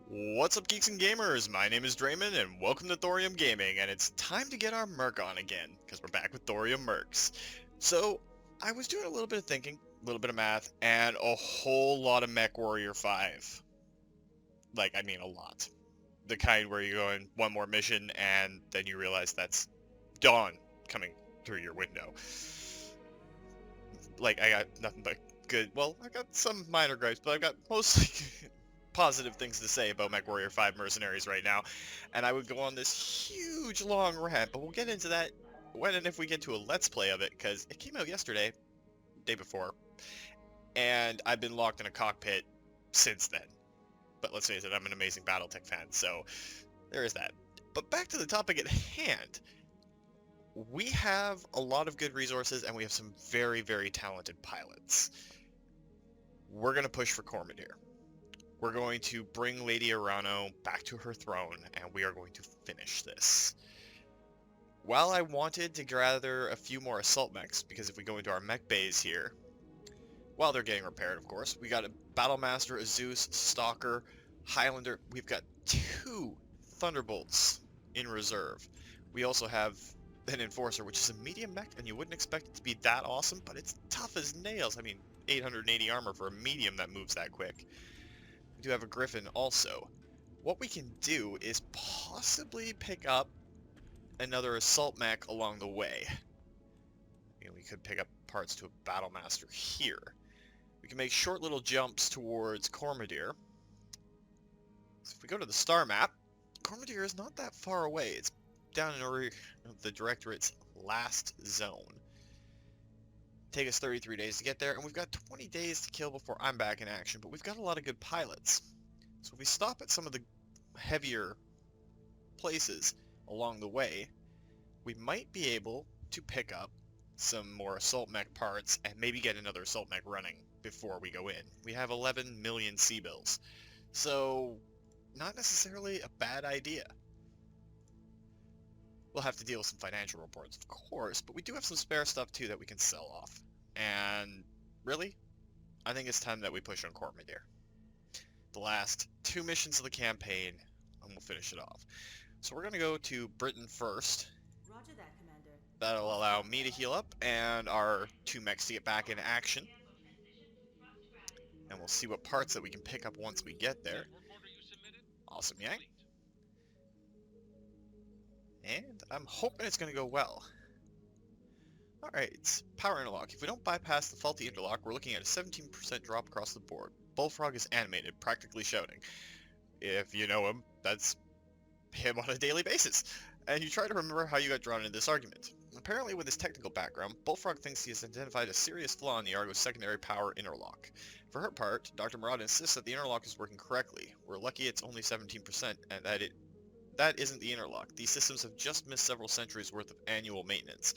What's up, geeks and gamers? My name is Drementfh, and welcome to Thorium Gaming, and it's time to get our Merc on again, because we're back with Thorium Mercs. So, I was doing a little bit of thinking, a little bit of math, and a whole lot of Mechwarrior 5. Like, I mean a lot. The kind where you go in one more mission, and then you realize that's dawn coming through your window. Like, I got nothing but good, well, I got some minor gripes, but I've got mostly positive things to say about Mechwarrior 5 Mercenaries right now, and I would go on this huge long rant, but we'll get into that when and if we get to a Let's Play of it, because it came out yesterday, day before, and I've been locked in a cockpit since then. But let's face it, I'm an amazing Battletech fan, so there is that. But back to the topic at hand. We have a lot of good resources, and we have some very, very talented pilots. We're going to push for Cormordir. We're going to bring Lady Arano back to her throne, and we are going to finish this. While I wanted to gather a few more assault mechs, because if we go into our mech bays here, while they're getting repaired, of course, we got a Battlemaster, a Zeus, Stalker, Highlander. We've got 2 Thunderbolts in reserve. We also have an Enforcer, which is a medium mech, and you wouldn't expect it to be that awesome, but it's tough as nails. I mean, 880 armor for a medium that moves that quick. We do have a Griffin also. What we can do is possibly pick up another assault mech along the way. We could pick up parts to a Battlemaster here. We can make short little jumps towards Cormordir. So if we go to the star map, Cormordir is not that far away. It's down in the Directorate's last zone. Take us 33 days to get there, and we've got 20 days to kill before I'm back in action, but we've got a lot of good pilots. So if we stop at some of the heavier places along the way, we might be able to pick up some more assault mech parts and maybe get another assault mech running before we go in. We have 11 million C-bills, so not necessarily a bad idea. We'll have to deal with some financial reports, of course, but we do have some spare stuff too that we can sell off. And really, I think it's time that we push on Cormordir. The last 2 missions of the campaign, and we'll finish it off. So we're going to go to Britain first. Roger that, Commander. That'll allow me to heal up and our 2 mechs to get back in action. And we'll see what parts that we can pick up once we get there. Awesome, Yang. And I'm hoping it's going to go well. Alright, power interlock. If we don't bypass the faulty interlock, we're looking at a 17% drop across the board. Bullfrog is animated, practically shouting. If you know him, that's him on a daily basis. And you try to remember how you got drawn into this argument. Apparently, with his technical background, Bullfrog thinks he has identified a serious flaw in the Argo's secondary power interlock. For her part, Dr. Murad insists that the interlock is working correctly. We're lucky it's only 17%, and that isn't the interlock. These systems have just missed several centuries worth of annual maintenance.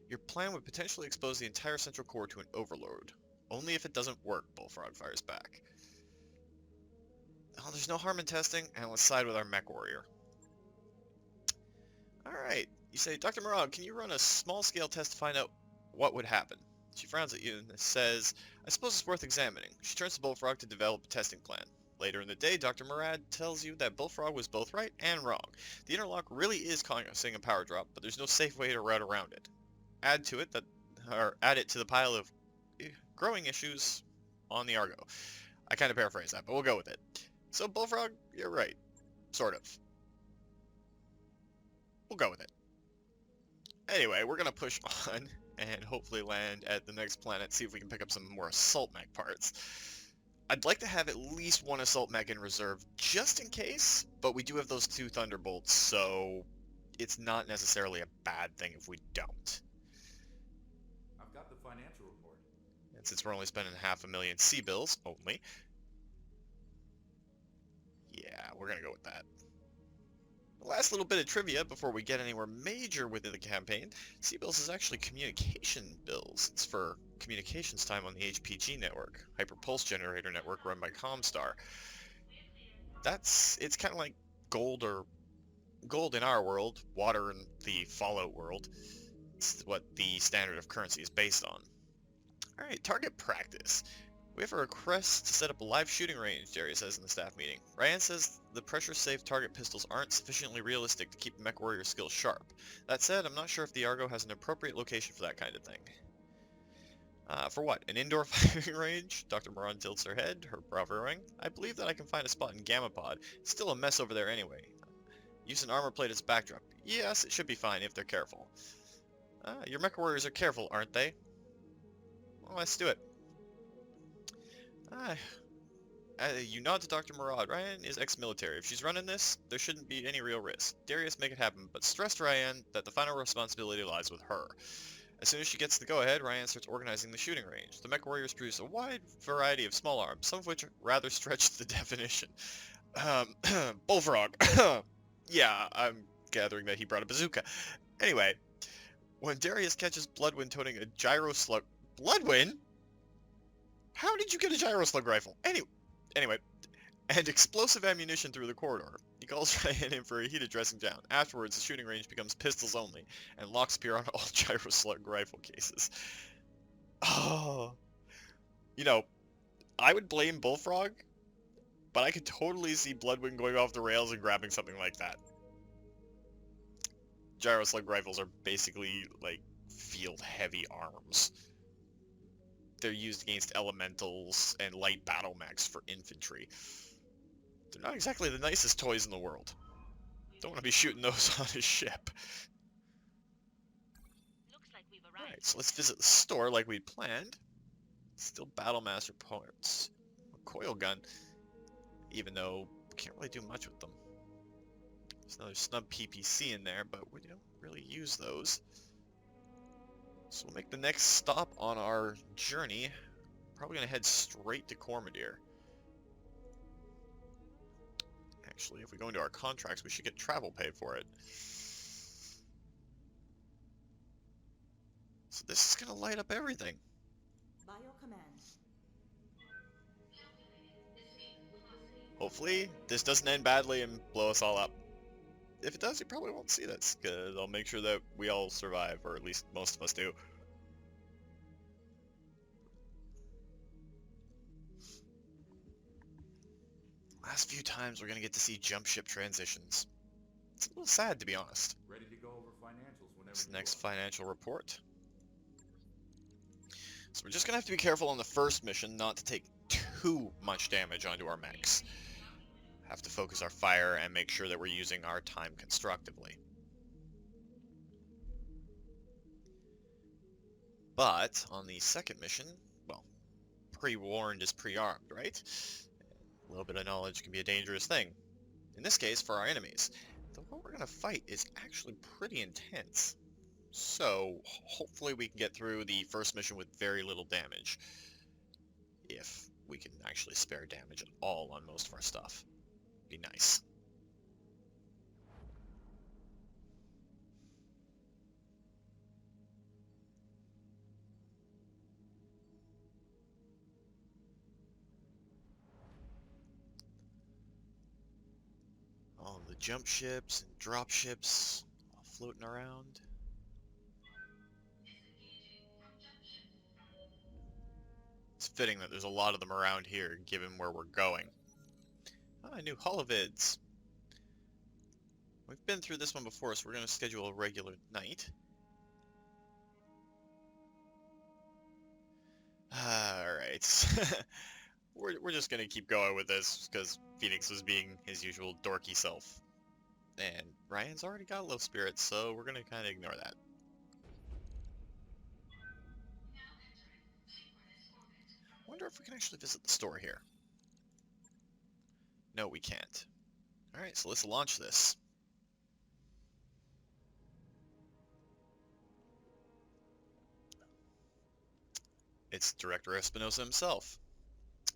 Your plan would potentially expose the entire central core to an overload. Only if it doesn't work, Bullfrog fires back. Oh, there's no harm in testing, and let's side with our Mechwarrior. Alright, you say, Dr. Murad, can you run a small-scale test to find out what would happen? She frowns at you and says, I suppose it's worth examining. She turns to Bullfrog to develop a testing plan. Later in the day, Dr. Murad tells you that Bullfrog was both right and wrong. The interlock really is causing a power drop, but there's no safe way to route around it. Add it to the pile of growing issues on the Argo. I kind of paraphrase that, but we'll go with it. So, Bullfrog, you're right. Sort of. We'll go with it. Anyway, we're going to push on and hopefully land at the next planet, see if we can pick up some more assault mech parts. I'd like to have at least 1 assault mech in reserve just in case, but we do have those 2 Thunderbolts, so it's not necessarily a bad thing if we don't. I've got the financial report. And since we're only spending 500,000 C-bills only, yeah, we're going to go with that. The last little bit of trivia before we get anywhere major within the campaign, C-bills is actually communication bills. It's for communications time on the HPG network, Hyperpulse Generator network run by Comstar. It's kind of like gold in our world, water in the Fallout world. It's what the standard of currency is based on. Alright, target practice. We have a request to set up a live shooting range, Darius says in the staff meeting. Ryan says the pressure-safe target pistols aren't sufficiently realistic to keep Mechwarrior skills sharp. That said, I'm not sure if the Argo has an appropriate location for that kind of thing. For what? An indoor firing range? Dr. Moran tilts her head, her brow furrowing. I believe that I can find a spot in Gamma Pod. It's still a mess over there anyway. Use an armor plate as backdrop. Yes, it should be fine if they're careful. Your Mechwarriors are careful, aren't they? Well, let's do it. You nod to Dr. Murad. Ryan is ex-military. If she's running this, there shouldn't be any real risk. Darius, make it happen, but stress to Ryan that the final responsibility lies with her. As soon as she gets the go-ahead, Ryan starts organizing the shooting range. The Mechwarriors produce a wide variety of small arms, some of which rather stretch the definition. Bullfrog. Yeah, I'm gathering that he brought a bazooka. Anyway, when Darius catches Bloodwind toting a gyro slug... Bloodwind? How did you get a gyro slug rifle? Anyway, and explosive ammunition through the corridor. He calls Ryan in for a heated dressing down. Afterwards, the shooting range becomes pistols only, and locks appear on all gyro slug rifle cases. Oh, you know, I would blame Bullfrog, but I could totally see Bloodwind going off the rails and grabbing something like that. Gyro slug rifles are basically like field heavy arms. They're used against elementals and light battle mechs for infantry. They're not exactly the nicest toys in the world. Don't want to be shooting those on his ship. Alright, so let's visit the store like we planned. Still Battlemaster parts. A coil gun. Even though we can't really do much with them. There's another snub PPC in there, but we don't really use those. So we'll make the next stop on our journey. Probably going to head straight to Cormordir. Actually, if we go into our contracts, we should get travel paid for it. So this is going to light up everything. By your command. Hopefully, this doesn't end badly and blow us all up. If it does, you probably won't see this, because I'll make sure that we all survive, or at least most of us do. Last few times we're going to get to see jump ship transitions. It's a little sad, to be honest. Ready to go over financials whenever This you next are. financial report. So we're just going to have to be careful on the first mission not to take too much damage onto our mechs. Have to focus our fire and make sure that we're using our time constructively. But on the second mission, well, pre-warned is pre-armed, right? A little bit of knowledge can be a dangerous thing. In this case, for our enemies. The what we're going to fight is actually pretty intense. So, hopefully we can get through the first mission with very little damage. If we can actually spare damage at all on most of our stuff. Be nice. All the jump ships and drop ships all floating around. It's fitting that there's a lot of them around here, given where we're going. Ah, new holovids. We've been through this one before, so we're going to schedule a regular night. Alright. We're just going to keep going with this, because Phoenix was being his usual dorky self. And Ryan's already got low spirits, so we're going to kind of ignore that. Wonder if we can actually visit the store here. No, we can't. Alright, so let's launch this. It's Director Espinosa himself.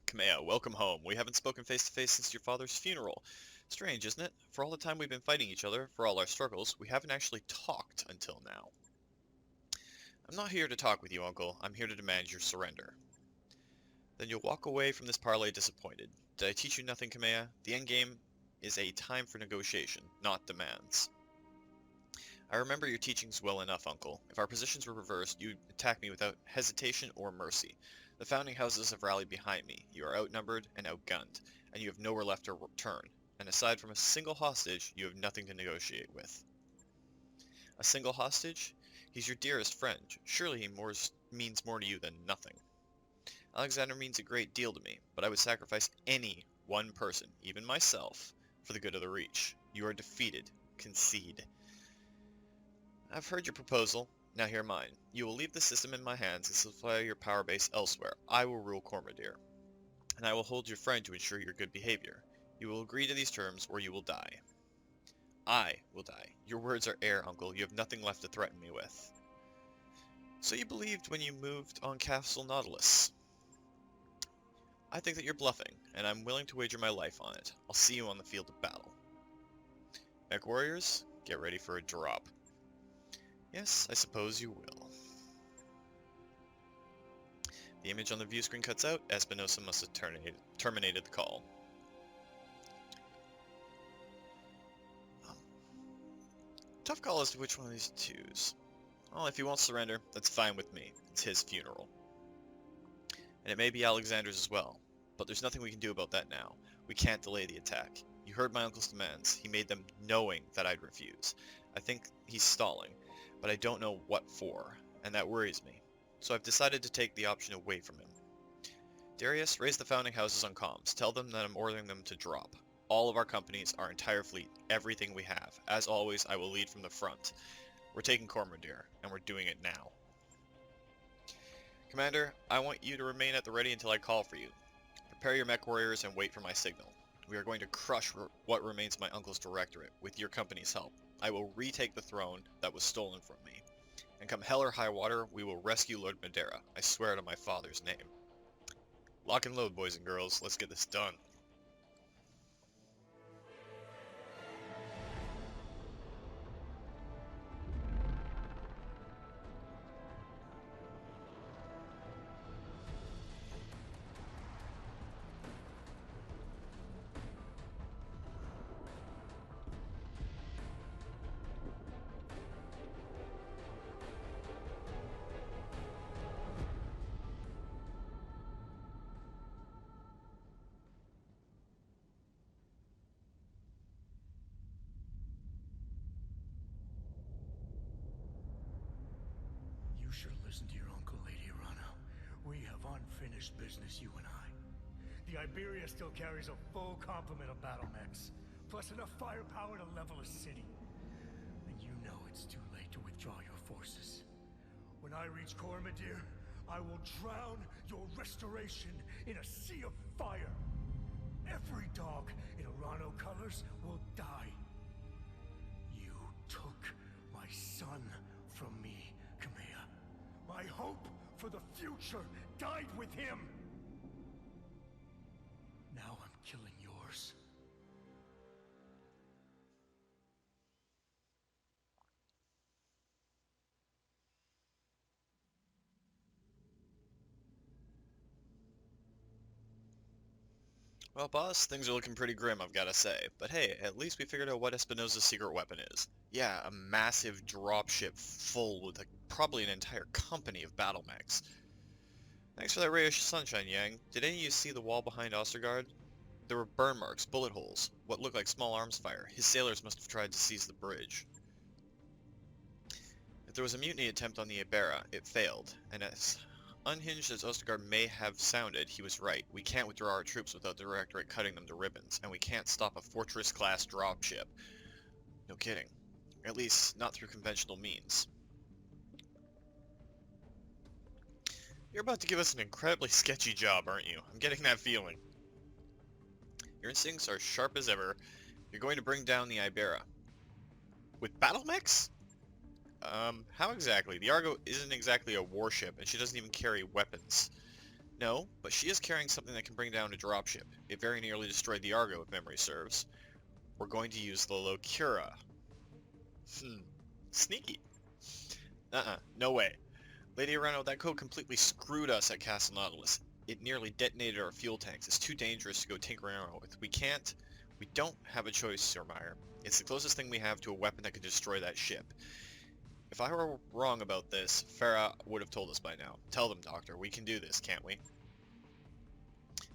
Kamea, welcome home. We haven't spoken face-to-face since your father's funeral. Strange, isn't it? For all the time we've been fighting each other, for all our struggles, we haven't actually talked until now. I'm not here to talk with you, Uncle. I'm here to demand your surrender. Then you'll walk away from this parley disappointed. Did I teach you nothing, Kamea? The endgame is a time for negotiation, not demands. I remember your teachings well enough, Uncle. If our positions were reversed, you'd attack me without hesitation or mercy. The founding houses have rallied behind me. You are outnumbered and outgunned, and you have nowhere left to turn. And aside from a single hostage, you have nothing to negotiate with. A single hostage? He's your dearest friend. Surely he means more to you than nothing. Alexander means a great deal to me, but I would sacrifice any one person, even myself, for the good of the Reach. You are defeated. Concede. I've heard your proposal. Now hear mine. You will leave the system in my hands and supply your power base elsewhere. I will rule Cormordir, and I will hold your friend to ensure your good behavior. You will agree to these terms, or you will die. I will die. Your words are air, Uncle. You have nothing left to threaten me with. So you believed when you moved on Castle Nautilus. I think that you're bluffing, and I'm willing to wager my life on it. I'll see you on the field of battle. Mechwarriors, get ready for a drop. Yes, I suppose you will. The image on the view screen cuts out. Espinosa must have terminated the call. Tough call as to which one of these to choose. Well, if he won't surrender, that's fine with me. It's his funeral. And it may be Alexander's as well. But there's nothing we can do about that now. We can't delay the attack. You heard my uncle's demands. He made them knowing that I'd refuse. I think he's stalling, but I don't know what for, and that worries me. So I've decided to take the option away from him. Darius, raise the founding houses on comms. Tell them that I'm ordering them to drop. All of our companies, our entire fleet, everything we have. As always, I will lead from the front. We're taking Cormordir, and we're doing it now. Commander, I want you to remain at the ready until I call for you. Prepare your Mechwarriors and wait for my signal. We are going to crush what remains of my uncle's Directorate, with your company's help. I will retake the throne that was stolen from me. And come hell or high water, we will rescue Lord Madeira. I swear it on my father's name. Lock and load, boys and girls. Let's get this done. You should listen to your uncle, Lady Arano. We have unfinished business, you and I. The Iberia still carries a full complement of battle mechs, plus enough firepower to level a city. And you know it's too late to withdraw your forces. When I reach Cormordir, I will drown your restoration in a sea of fire. Every dog in Arano colors will die. You took my son from me, Kamea. My hope for the future died with him. Now I'm killing yours. Well, boss, things are looking pretty grim, I've gotta say. But hey, at least we figured out what Espinosa's secret weapon is. Yeah, a massive dropship full with probably an entire company of battle mechs. Thanks for that ray of sunshine, Yang. Did any of you see the wall behind Ostergaard? There were burn marks, bullet holes, what looked like small arms fire. His sailors must have tried to seize the bridge. If there was a mutiny attempt on the Iberia, it failed, and as unhinged as Ostergaard may have sounded, he was right. We can't withdraw our troops without the Directorate cutting them to ribbons, and we can't stop a Fortress-class dropship. No kidding. At least, not through conventional means. You're about to give us an incredibly sketchy job, aren't you? I'm getting that feeling. Your instincts are sharp as ever. You're going to bring down the Iberia. With battle mechs? How exactly? The Argo isn't exactly a warship, and she doesn't even carry weapons. No, but she is carrying something that can bring down a dropship. It very nearly destroyed the Argo, if memory serves. We're going to use the Locura. Sneaky. No way. Lady Arano, that code completely screwed us at Castle Nautilus. It nearly detonated our fuel tanks. It's too dangerous to go tinkering around with. We don't have a choice, Sir Meyer. It's the closest thing we have to a weapon that can destroy that ship. If I were wrong about this, Farah would have told us by now. Tell them, Doctor, we can do this, can't we?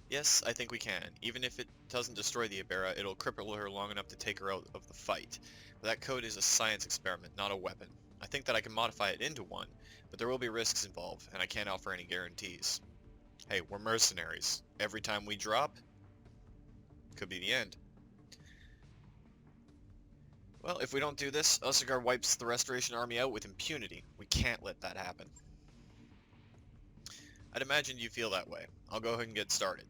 Yes, I think we can. Even if it doesn't destroy the Ibera, it'll cripple her long enough to take her out of the fight. But that code is a science experiment, not a weapon. I think that I can modify it into one, but there will be risks involved, and I can't offer any guarantees. Hey, we're mercenaries. Every time we drop, could be the end. Well, if we don't do this, Usigard wipes the Restoration Army out with impunity. We can't let that happen. I'd imagine you feel that way. I'll go ahead and get started.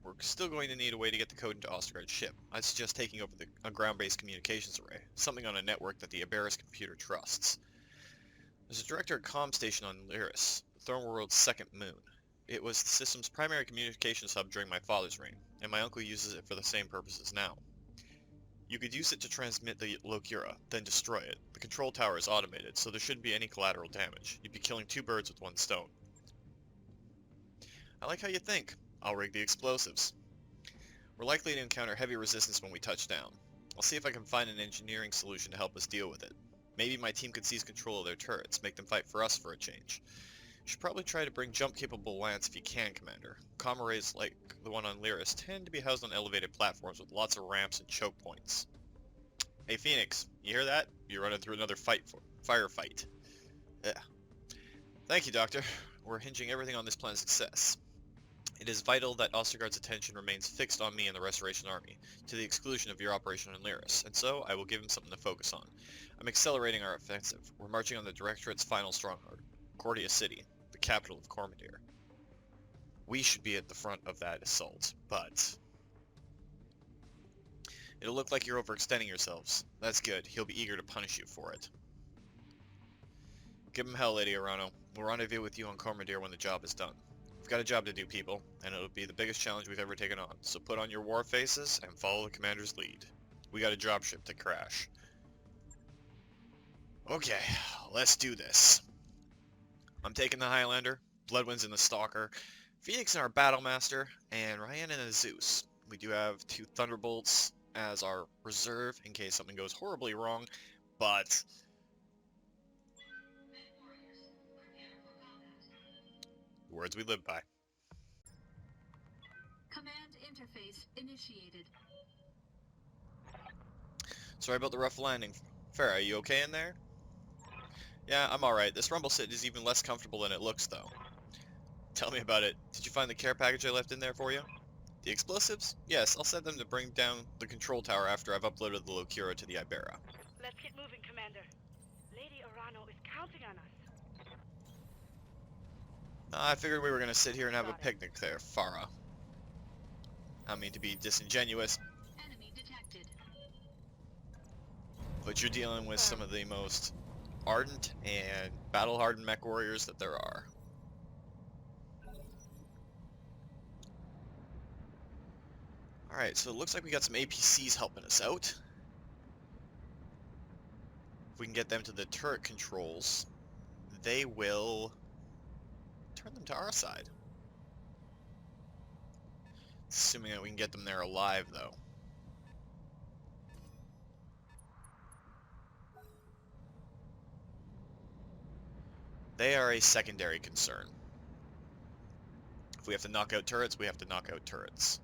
We're still going to need a way to get the code into Ostergaard's ship. I'd suggest taking over a ground-based communications array, something on a network that the Iberis computer trusts. There's a Directorate comm station on Lyris, Thorium World's second moon. It was the system's primary communications hub during my father's reign, and my uncle uses it for the same purposes now. You could use it to transmit the Locura, then destroy it. The control tower is automated, so there shouldn't be any collateral damage. You'd be killing two birds with one stone. I like how you think. I'll rig the explosives. We're likely to encounter heavy resistance when we touch down. I'll see if I can find an engineering solution to help us deal with it. Maybe my team could seize control of their turrets, make them fight for us for a change. You should probably try to bring jump-capable lance if you can, Commander. Comm arrays like the one on Lyris tend to be housed on elevated platforms with lots of ramps and choke points. Hey Phoenix, you hear that? You're running through another firefight. Yeah. Thank you, Doctor. We're hinging everything on this plan's success. It is vital that Ostergaard's attention remains fixed on me and the Restoration Army, to the exclusion of your operation in Lyris, and so I will give him something to focus on. I'm accelerating our offensive. We're marching on the Directorate's final stronghold, Cordia City, the capital of Cormordir. We should be at the front of that assault, but it'll look like you're overextending yourselves. That's good. He'll be eager to punish you for it. Give him hell, Lady Arano. We'll rendezvous with you on Cormordir when the job is done. We've got a job to do, people, and it'll be the biggest challenge we've ever taken on, so put on your war faces and follow the commander's lead. We got a dropship to crash. Okay, let's do this. I'm taking the Highlander, Bloodwind's in the Stalker, Phoenix and our Battlemaster, and Ryan and a Zeus. We do have two Thunderbolts as our reserve in case something goes horribly wrong, but words we live by. Command interface initiated. Sorry about the rough landing. Farah, are you okay in there? Yeah, I'm alright. This rumble sit is even less comfortable than it looks, though. Tell me about it. Did you find the care package I left in there for you? The explosives? Yes, I'll send them to bring down the control tower after I've uploaded the Locura to the Ibera. Let's get moving, Commander. Lady Arano is counting on us. I figured we were going to sit here and have a picnic there, Farah. I mean to be disingenuous, Enemy detected. but you're dealing with some of the most ardent and battle-hardened Mechwarriors that there are. Alright, so it looks like we got some APCs helping us out. If we can get them to the turret controls, they will turn them to our side. Assuming that we can get them there alive, though. They are a secondary concern. If we have to knock out turrets, we have to knock out turrets.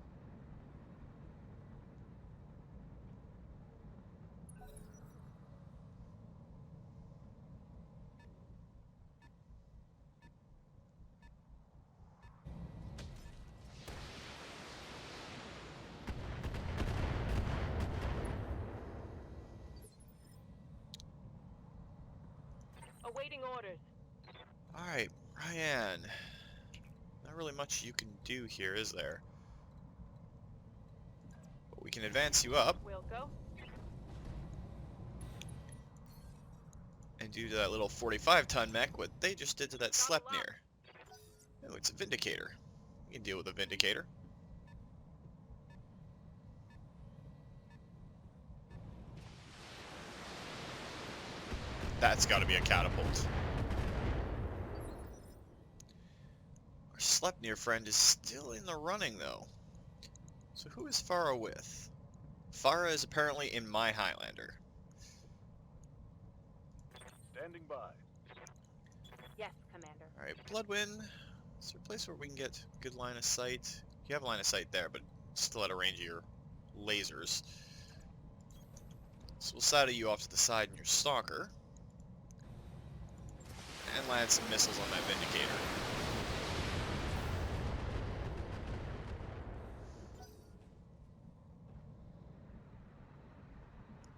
Awaiting orders. Alright, Ryan. Not really much you can do here, is there? But we can advance you up We'll go. and do to that little 45-ton mech what they just did to that Sleipnir. Oh, it's a Vindicator. We can deal with a Vindicator. That's gotta be a catapult. Our Sleipnir friend is still in the running, though. So who is Farah with? Farah is apparently in my Highlander. Standing by. Yes, Commander. Alright, Bloodwind. Is there a place where we can get good line of sight? You have line of sight there, but still at a range of your lasers. So we'll saddle you off to the side in your stalker. And land some missiles on that Vindicator.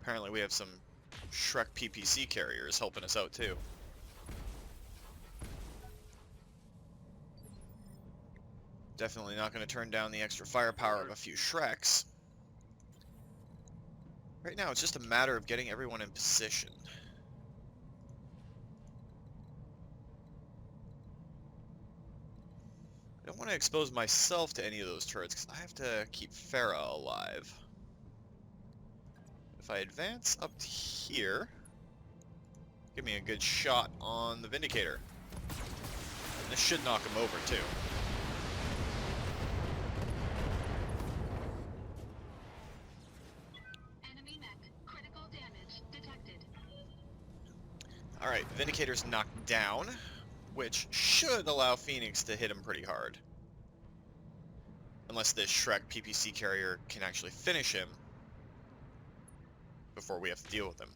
Apparently we have some Shrek PPC carriers helping us out too. Definitely not going to turn down the extra firepower of a few Shreks. Right now it's just a matter of getting everyone in position. I don't want to expose myself to any of those turrets because I have to keep Farah alive. If I advance up to here, give me a good shot on the Vindicator. And this should knock him over too. Enemy mech. Critical damage detected. Alright, Vindicator's knocked down, which should allow Phoenix to hit him pretty hard. Unless this Shrek PPC carrier can actually finish him before we have to deal with him.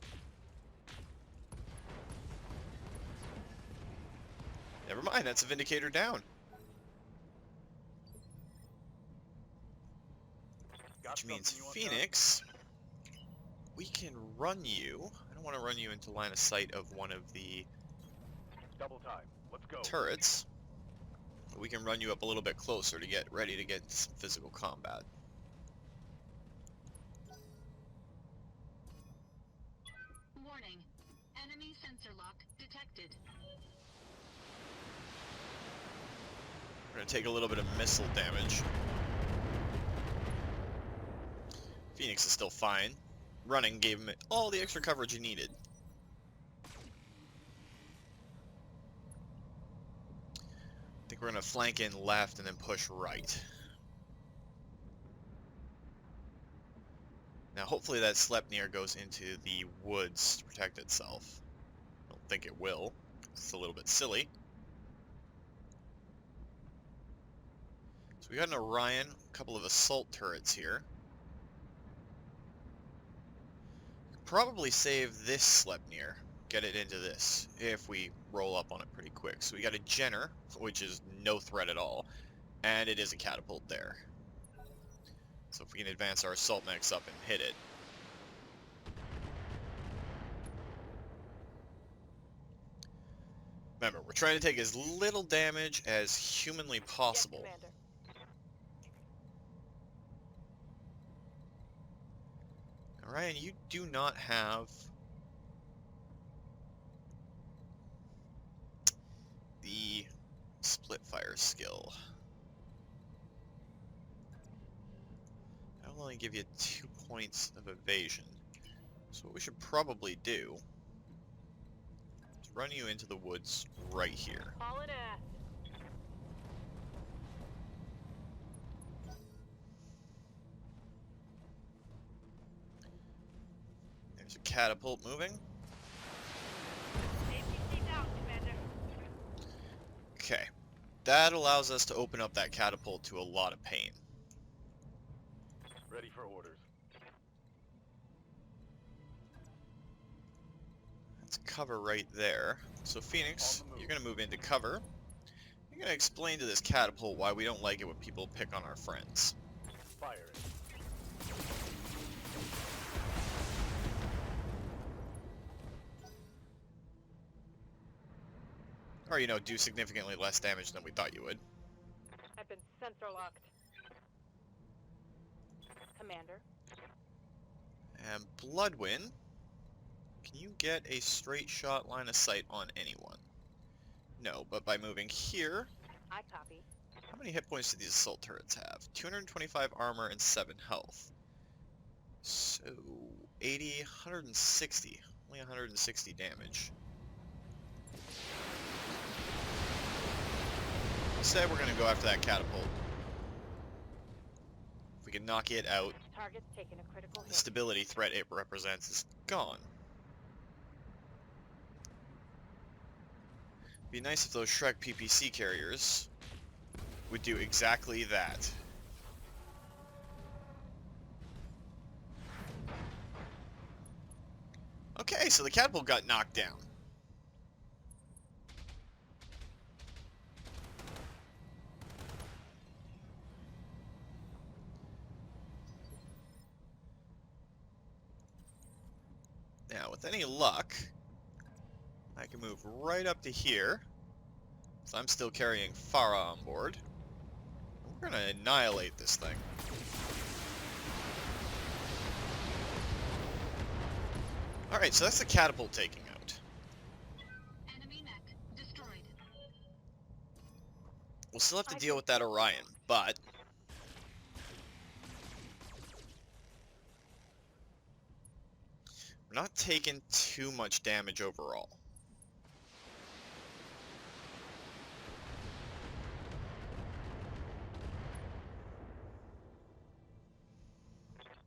Never mind, that's a Vindicator down. Which means Phoenix, we can run you. I don't want to run you into line of sight of one of the Double time. Let's go. turrets. But we can run you up a little bit closer to get ready to get some physical combat. Warning. Enemy sensor lock detected. We're going to take a little bit of missile damage. Phoenix is still fine. Running gave him all the extra coverage he needed. I think we're going to flank in left and then push right. Now hopefully that Sleipnir goes into the woods to protect itself. I don't think it will. It's a little bit silly. So we got an Orion, a couple of assault turrets here. Probably save this Sleipnir, get it into this, if we roll up on it pretty quick. So we got a Jenner, which is no threat at all, and it is a catapult there. So if we can advance our assault mechs up and hit it. Remember, we're trying to take as little damage as humanly possible. Yes, Commander. Ryan, you do not have the split fire skill. That'll only give you 2 points of evasion. So what we should probably do is run you into the woods right here. All in ass. There's a catapult moving. APC down, Commander. Okay. That allows us to open up that catapult to a lot of pain. Ready for orders. That's cover right there. So Phoenix, you're going to move into cover. You're going to explain to this catapult why we don't like it when people pick on our friends. Fire it. Or, you know, do significantly less damage than we thought you would. I've been sensor locked. Commander. And Bloodwind, can you get a straight shot line of sight on anyone? No, but by moving here, I copy. how many hit points do these assault turrets have? 225 armor and 7 health. So, 80, 160. Only 160 damage. Instead, we're going to go after that catapult. If we can knock it out, Target's taking a critical the hit. stability threat it represents is gone. Be nice if those Shrek PPC carriers would do exactly that. Okay, so the catapult got knocked down. Now, with any luck, I can move right up to here. So I'm still carrying Farah on board. We're gonna annihilate this thing. Alright, so that's the catapult taking out. Enemy mech destroyed. We'll still have to deal with that Orion, but we're not taking too much damage overall.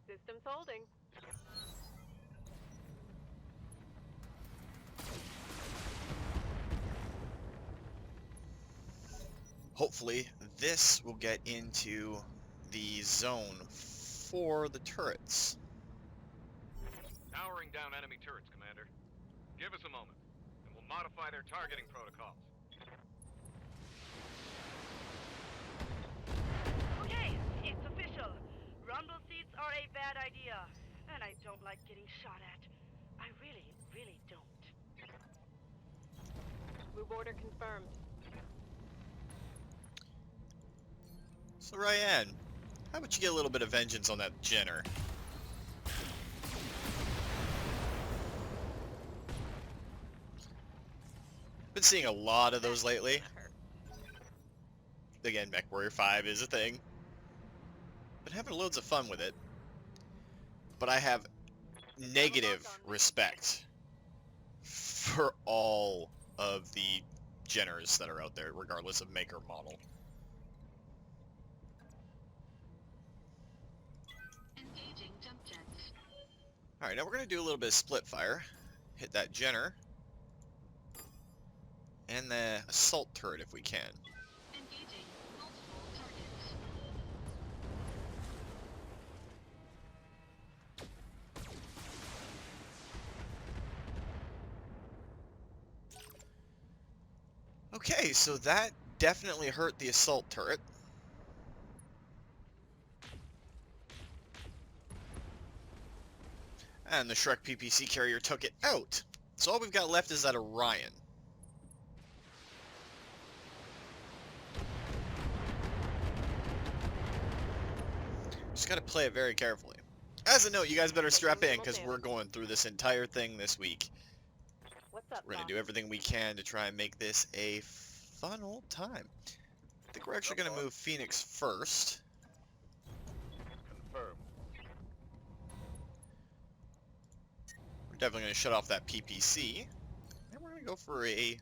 Systems holding. Hopefully, this will get into the zone for the turrets. Powering down enemy turrets, Commander. Give us a moment, and we'll modify their targeting protocols. Okay, it's official. Rumble seats are a bad idea, and I don't like getting shot at. I really, really don't. Move order confirmed. So Ryan, how about you get a little bit of vengeance on that Jenner? Been seeing a lot of those lately. Again, Mechwarrior 5 is a thing. Been having loads of fun with it. But I have negative respect for all of the Jenners that are out there, regardless of make or model. Engaging jump jets. Alright, now we're going to do a little bit of split fire. Hit that Jenner. And the assault turret if we can. Engaging multiple targets. Okay, so that definitely hurt the assault turret. And the Shrek PPC carrier took it out. So all we've got left is that Orion. Just gotta play it very carefully. As a note, you guys better strap in, because we're going through this entire thing this week. What's up, We're gonna do everything we can to try and make this a fun old time. I think we're actually gonna move Phoenix first. Confirmed. We're definitely gonna shut off that PPC. And we're gonna go for a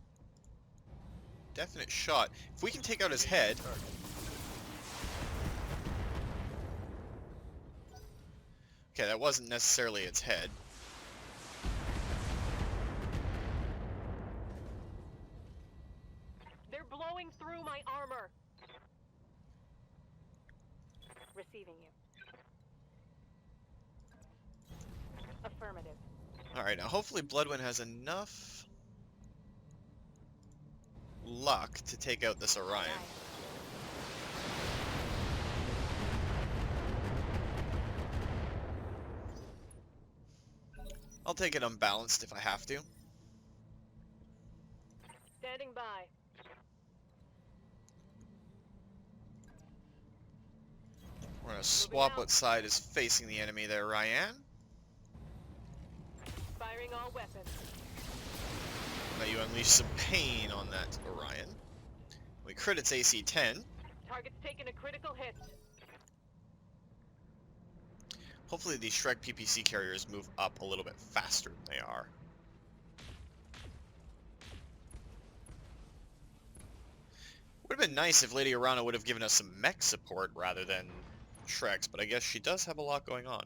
definite shot. If we can take out his head. Okay, that wasn't necessarily its head. They're blowing through my armor. Receiving you. Affirmative. Alright, now hopefully Bloodwind has enough luck to take out this Orion. I'll take it unbalanced if I have to. Standing by. We're gonna swap what side is facing the enemy there, Ryan. Firing all weapons. Let you unleash some pain on that Orion. We crit its AC 10. Target's taking a critical hit. Hopefully these Shrek PPC carriers move up a little bit faster than they are. Would have been nice if Lady Arano would have given us some mech support rather than Shreks, but I guess she does have a lot going on.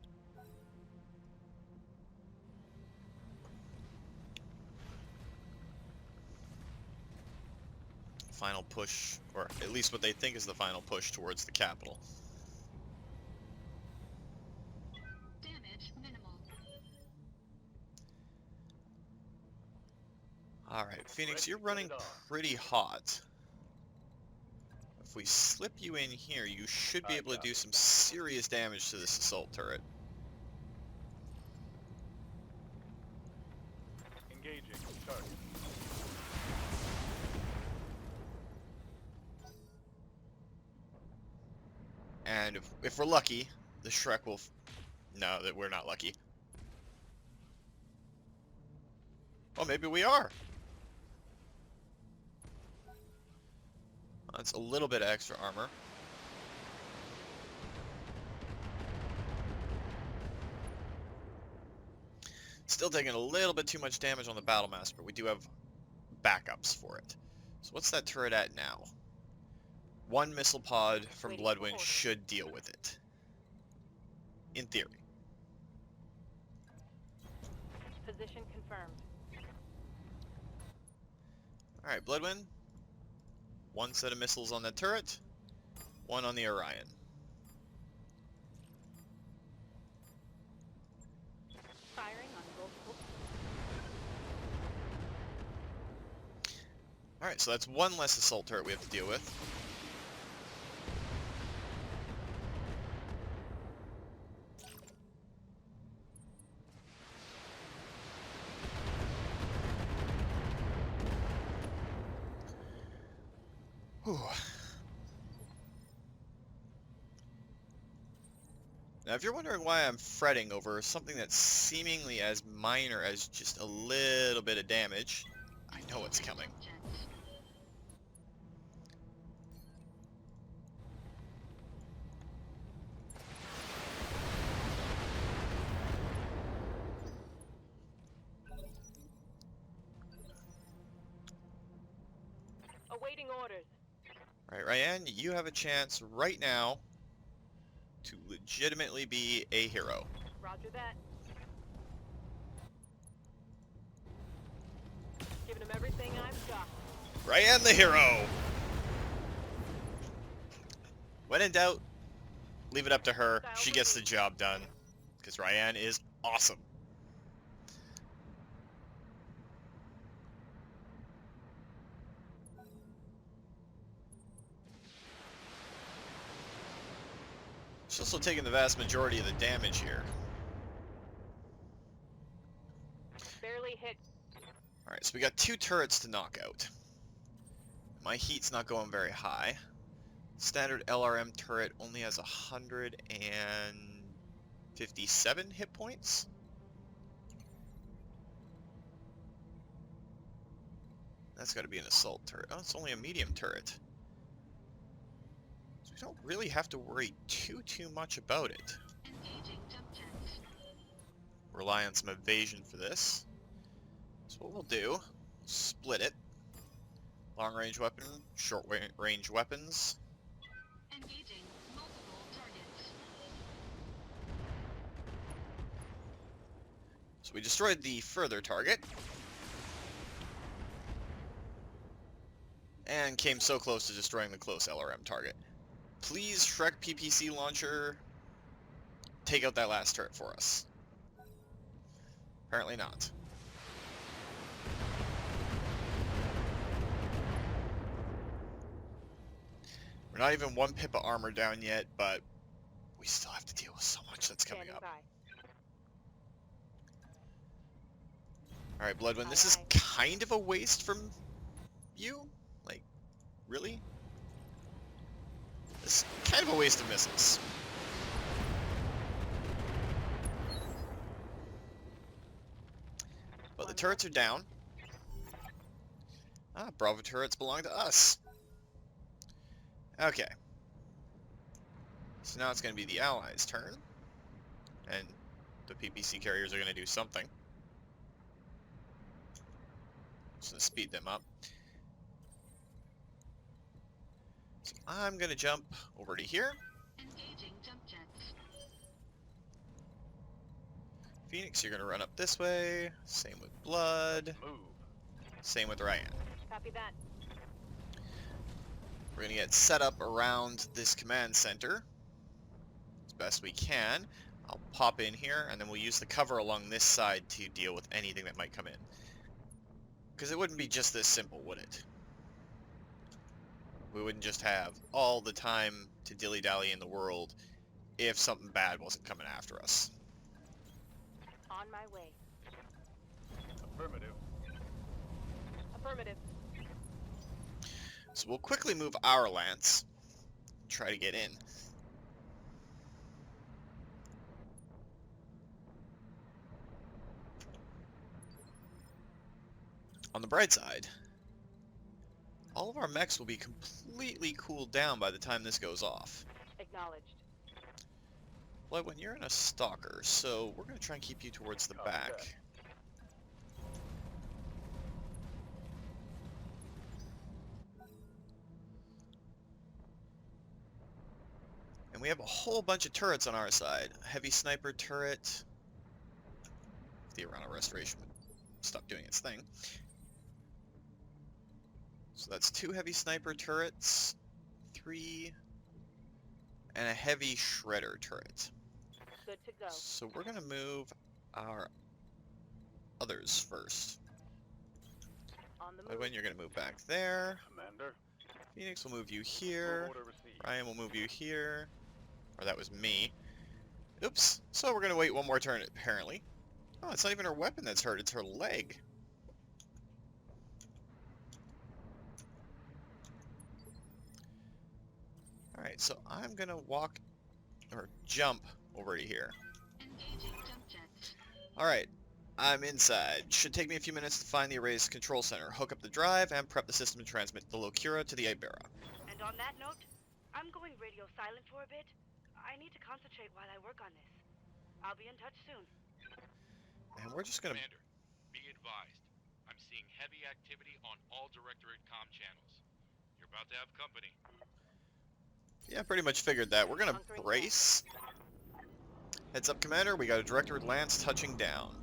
final push, or at least what they think is the final push towards the capital. Damage minimal. Alright, Phoenix, Ready you're to get running it on. pretty hot. If we slip you in here, you should be I able to got do it. some serious damage to this assault turret. Engaging target. And if we're lucky, the Shrek will... No, that we're not lucky. Well, maybe we are. That's a little bit of extra armor. Still taking a little bit too much damage on the Battle Master, but we do have backups for it. So what's that turret at now? One missile pod from Waiting for Bloodwind orders. should deal with it. In theory. Position confirmed. Alright, Bloodwind. One set of missiles on that turret. One on the Orion. Firing on multiple. Alright, so that's one less assault turret we have to deal with. Whew. Now, if you're wondering why I'm fretting over something that's seemingly as minor as just a little bit of damage, I know what's coming. Jump jets. Awaiting orders. Alright, Ryan, you have a chance right now to legitimately be a hero. Roger that. Giving him everything I've got. Ryan the hero! When in doubt, leave it up to her. She gets the job done. Because Ryan is awesome. She's also taking the vast majority of the damage here. Barely hit. Alright, so we got two turrets to knock out. My heat's not going very high. Standard LRM turret only has 157 hit points. That's got to be an assault turret. Oh, it's only a medium turret. So we don't really have to worry too much about it. Engaging jump jets. Rely on some evasion for this. So what we'll do, split it. Long range weapon, short range weapons. Engaging multiple targets. So we destroyed the further target. And came so close to destroying the close LRM target. Please, Shrek PPC launcher, take out that last turret for us. Apparently not. We're not even one pip of armor down yet, but we still have to deal with so much that's coming Standing up. by. Alright, Bloodwind, this is kind of a waste from you? Like, really? This is kind of a waste of missiles. But the turrets are down. Ah, Bravo turrets belong to us. Okay. So now it's going to be the Allies' turn. And the PPC carriers are going to do something. Just to speed them up. So I'm going to jump over to here. Engaging jump jets. Phoenix, you're going to run up this way. Same with Blood. Move. Same with Ryan. Copy that. We're going to get set up around this command center as best we can. I'll pop in here, and then we'll use the cover along this side to deal with anything that might come in. Because it wouldn't be just this simple, would it? We wouldn't just have all the time to dilly-dally in the world if something bad wasn't coming after us. On my way. Affirmative. Affirmative. So we'll quickly move our lance and try to get in. On the bright side, all of our mechs will be completely cooled down by the time this goes off. Acknowledged. Bloodwind, you're in a stalker, so we're going to try and keep you towards the back. And we have a whole bunch of turrets on our side. A heavy sniper turret. The Arano restoration would stop doing its thing. So that's 2 heavy sniper turrets, 3, and a heavy shredder turret. Good to go. So we're going to move our others first. On the move. Bloodwind, you're going to move back there. Commander. Phoenix will move you here. Order received. Ryan will move you here. Or that was me. Oops. So we're going to wait one more turn, apparently. Oh, it's not even her weapon that's hurt, it's her leg. Alright, so I'm going to walk, or jump, over to here. Engaging jump jets. Alright, I'm inside. Should take me a few minutes to find the array's control center, hook up the drive, and prep the system to transmit the Locura to the Ibera. And on that note, I'm going radio silent for a bit. I need to concentrate while I work on this. I'll be in touch soon. And we're just going to... Commander, be advised. I'm seeing heavy activity on all Directorate comm channels. You're about to have company. Yeah, pretty much figured that. We're going to brace. Heads up, Commander. We got a Directorate Lance touching down.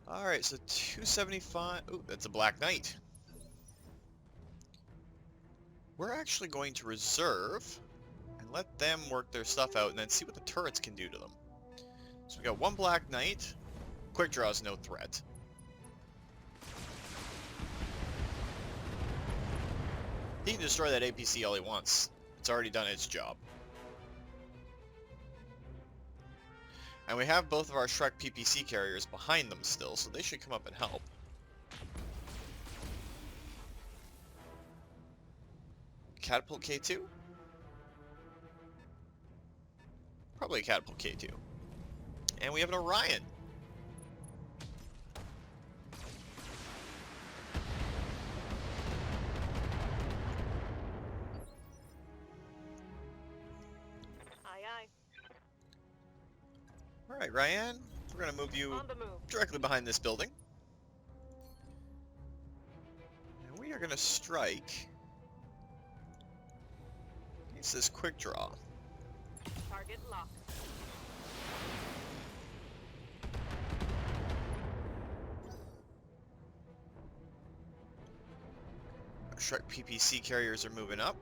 Alright, so 275... Ooh, that's a Black Knight. We're actually going to reserve and let them work their stuff out and then see what the turrets can do to them. So we got 1 Black Knight. Quick Draw is no threat. He can destroy that APC all he wants. It's already done its job. And we have both of our Shrek PPC carriers behind them still, so they should come up and help. Catapult K2? Probably a Catapult K2. And we have an Orion. Alright, Ryan, we're going to move you On the move. directly behind this building. And we are going to strike against this quick draw. Target locked. Our Shrek PPC carriers are moving up.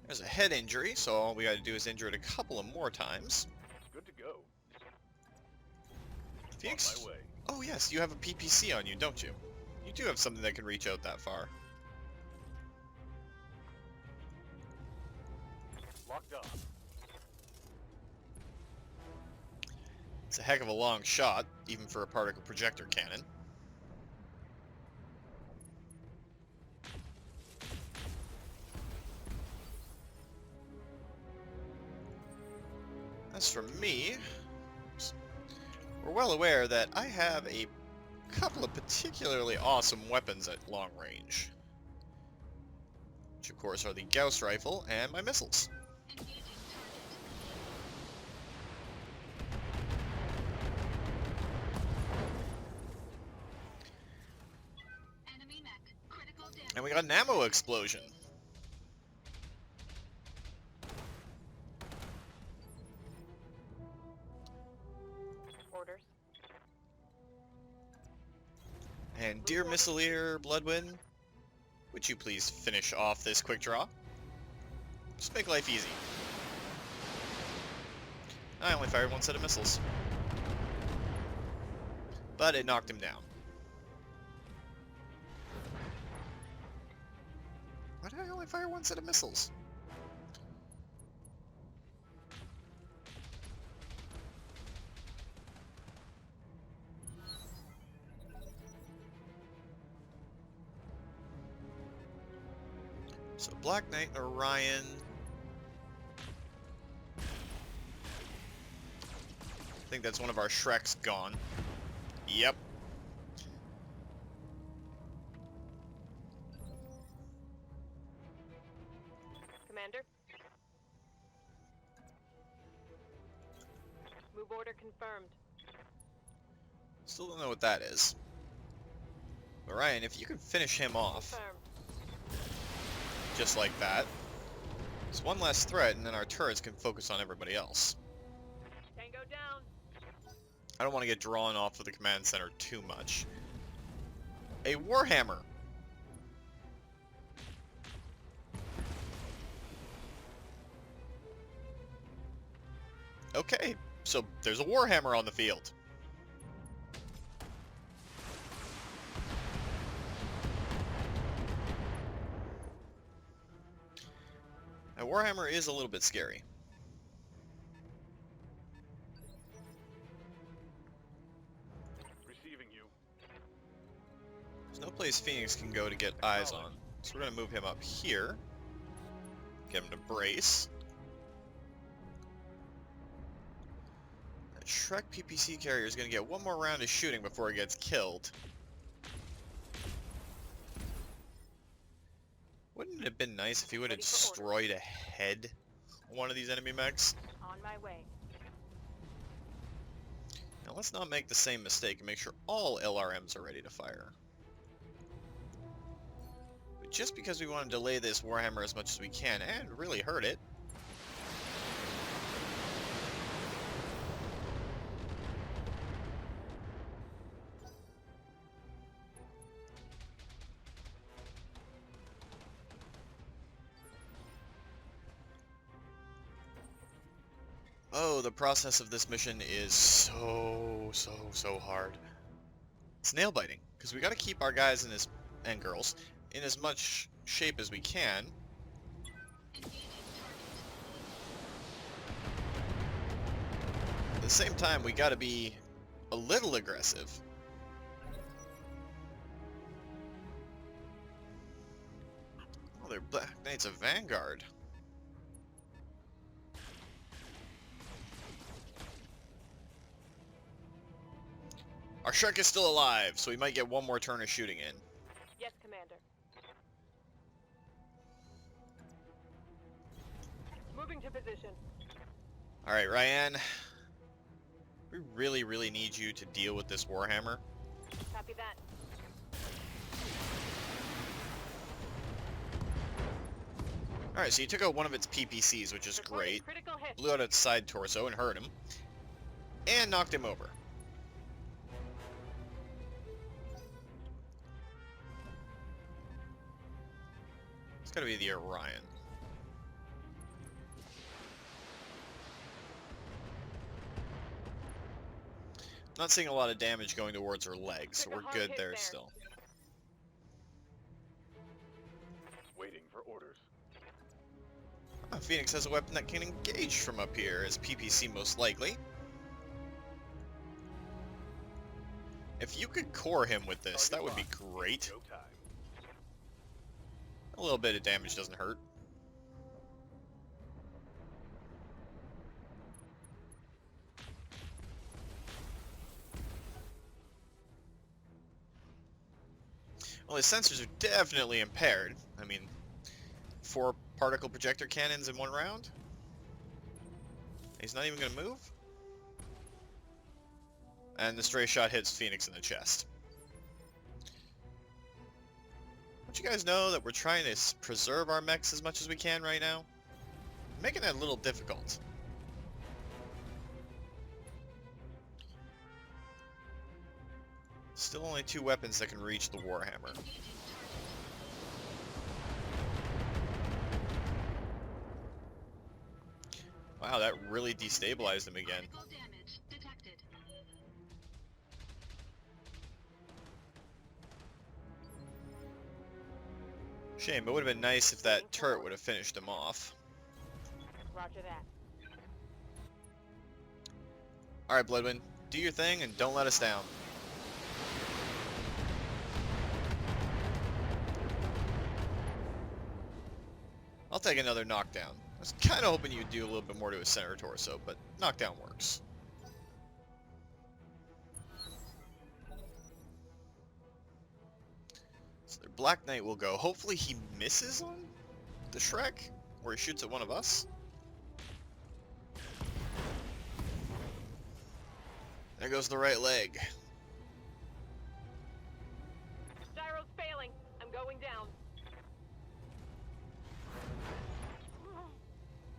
There's a head injury, so all we gotta do is injure it a couple of more times. Good to go. Phoenix? On my way. Oh yes, you have a PPC on you, don't you? You do have something that can reach out that far. Locked on. It's a heck of a long shot, even for a particle projector cannon. As for me, we're well aware that I have a couple of particularly awesome weapons at long range. Which of course are the Gauss rifle and my missiles. Engaging target. Enemy mech. Critical damage. And we got an ammo explosion. Dear Missileer Bloodwind, would you please finish off this quick draw? Just make life easy. I only fired one set of missiles. But it knocked him down. Why did I only fire one set of missiles? So Black Knight and Orion. I think that's one of our Shreks gone. Yep. Commander? Move order confirmed. Still don't know what that is. But Ryan, if you can finish him off, Confirmed. just like that, it's one less threat, and then our turrets can focus on everybody else. Tango down. I don't want to get drawn off of the command center too much. A Warhammer! Okay, so there's a Warhammer on the field. That Warhammer is a little bit scary. Receiving you. There's no place Phoenix can go to get eyes on, so we're going to move him up here. Get him to brace. That Shrek PPC carrier is going to get one more round of shooting before he gets killed. Wouldn't it have been nice if he would have Ready for destroyed a head on one of these enemy mechs? On my way. Now let's not make the same mistake and make sure all LRMs are ready to fire. But just because we want to delay this Warhammer as much as we can and really hurt it, oh, the process of this mission is so hard. It's nail biting, because we got to keep our guys in as and girls in as much shape as we can. At the same time, we got to be a little aggressive. Oh, they're Black Knights of Vanguard. Our Shrek is still alive, so we might get one more turn of shooting in. Yes, Commander. Moving to position. Alright, Ryan. We really need you to deal with this Warhammer. Copy that. Alright, so you took out one of its PPCs, which is Reporting great. Critical hit. Blew out its side torso and hurt him. And knocked him over. It's gotta be the Orion. Not seeing a lot of damage going towards her legs, so Took a we're hard good hit there there. still. Waiting for orders. Phoenix has a weapon that can engage from up here, as PPC most likely. If you could core him with this, that would be great. Go time. A little bit of damage doesn't hurt. Well, his sensors are definitely impaired. I mean, 4 particle projector cannons in 1 round? He's not even going to move? And the stray shot hits Phoenix in the chest. Don't you guys know that we're trying to preserve our mechs as much as we can right now? Making that a little difficult. Still only 2 weapons that can reach the Warhammer. Engaging target. Wow, that really destabilized him again. Critical damage detected. Shame, it would have been nice if that turret would have finished him off. Roger that. Alright, Bloodwind, do your thing and don't let us down. I'll take another knockdown. I was kind of hoping you'd do a little bit more to his center torso, but knockdown works. So their Black Knight will go. Hopefully he misses on the Shrek, or he shoots at one of us. There goes the right leg. Gyro's failing. I'm going down.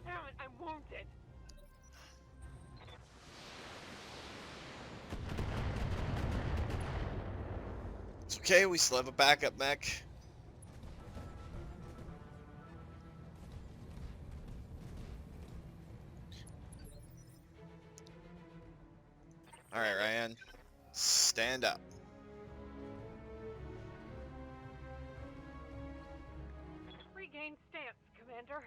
Damn it, I'm wounded. It's okay, we still have a backup mech. Alright, Ryan. Stand up. Regain stance, Commander.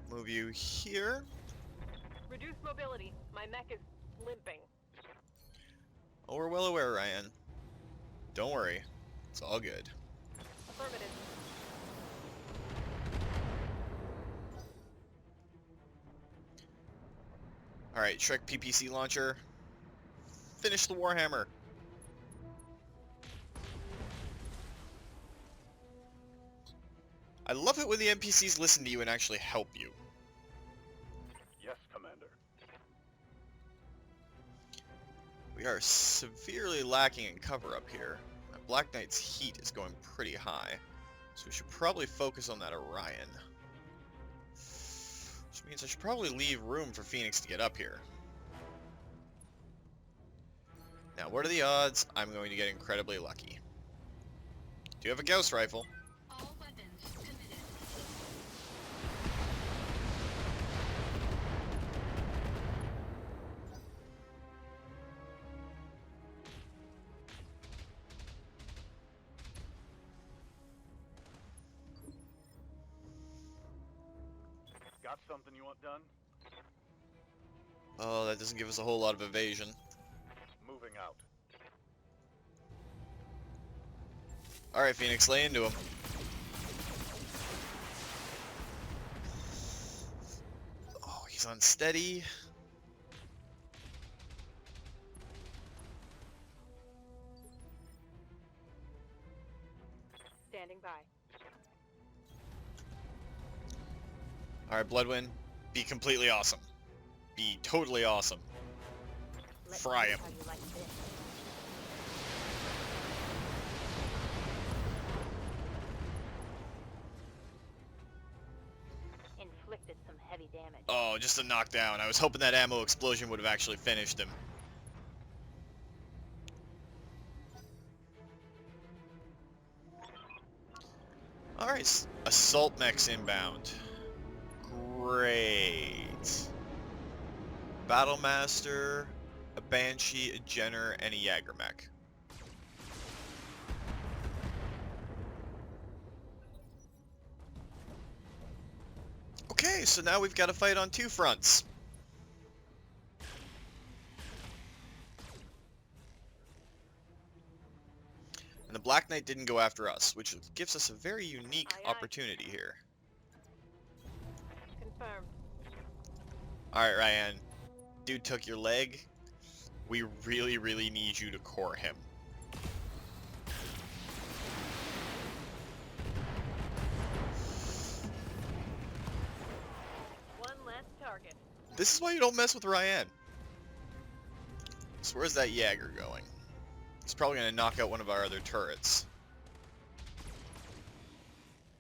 Move you here. Reduce mobility. My mech is limping. Oh, we're well aware, Ryan. Don't worry. It's all good. Affirmative. Alright, Shrek PPC launcher. Finish the Warhammer. I love it when the NPCs listen to you and actually help you. Yes, Commander. We are severely lacking in cover up here. My Black Knight's heat is going pretty high, so we should probably focus on that Orion. Which means I should probably leave room for Phoenix to get up here. Now, what are the odds I'm going to get incredibly lucky? Do you have a Gauss rifle? All weapons committed. Got something you want done? Oh, that doesn't give us a whole lot of evasion. Moving out. Alright, Phoenix, lay into him. Oh, he's unsteady. Standing by. Alright, Bloodwind, be completely awesome. Be totally awesome. Let's Fry see him. how you like this. Inflicted some heavy damage. Oh, just a knockdown. I was hoping that ammo explosion would have actually finished him. Alright, assault mechs inbound. Great. Battlemaster, a Banshee, a Jenner, and a Jaeger mech. Okay, so now we've got to fight on 2 fronts. And the Black Knight didn't go after us, which gives us a very unique Aye, aye. opportunity here. Confirmed. Alright, Ryan. Dude took your leg. We really, really need you to core him. One less target. This is why you don't mess with Ryan. So where's that Jaeger going? He's probably going to knock out one of our other turrets.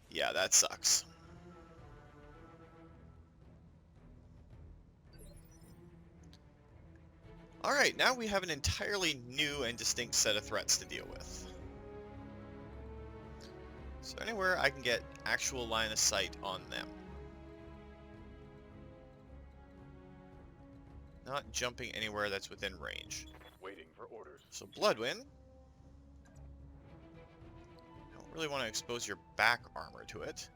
Yeah, that sucks. Alright, now we have an entirely new and distinct set of threats to deal with. Is there anywhere I can get actual line of sight on them? Not jumping anywhere that's within range. Waiting for orders. So Bloodwind. Don't really want to expose your back armor to it.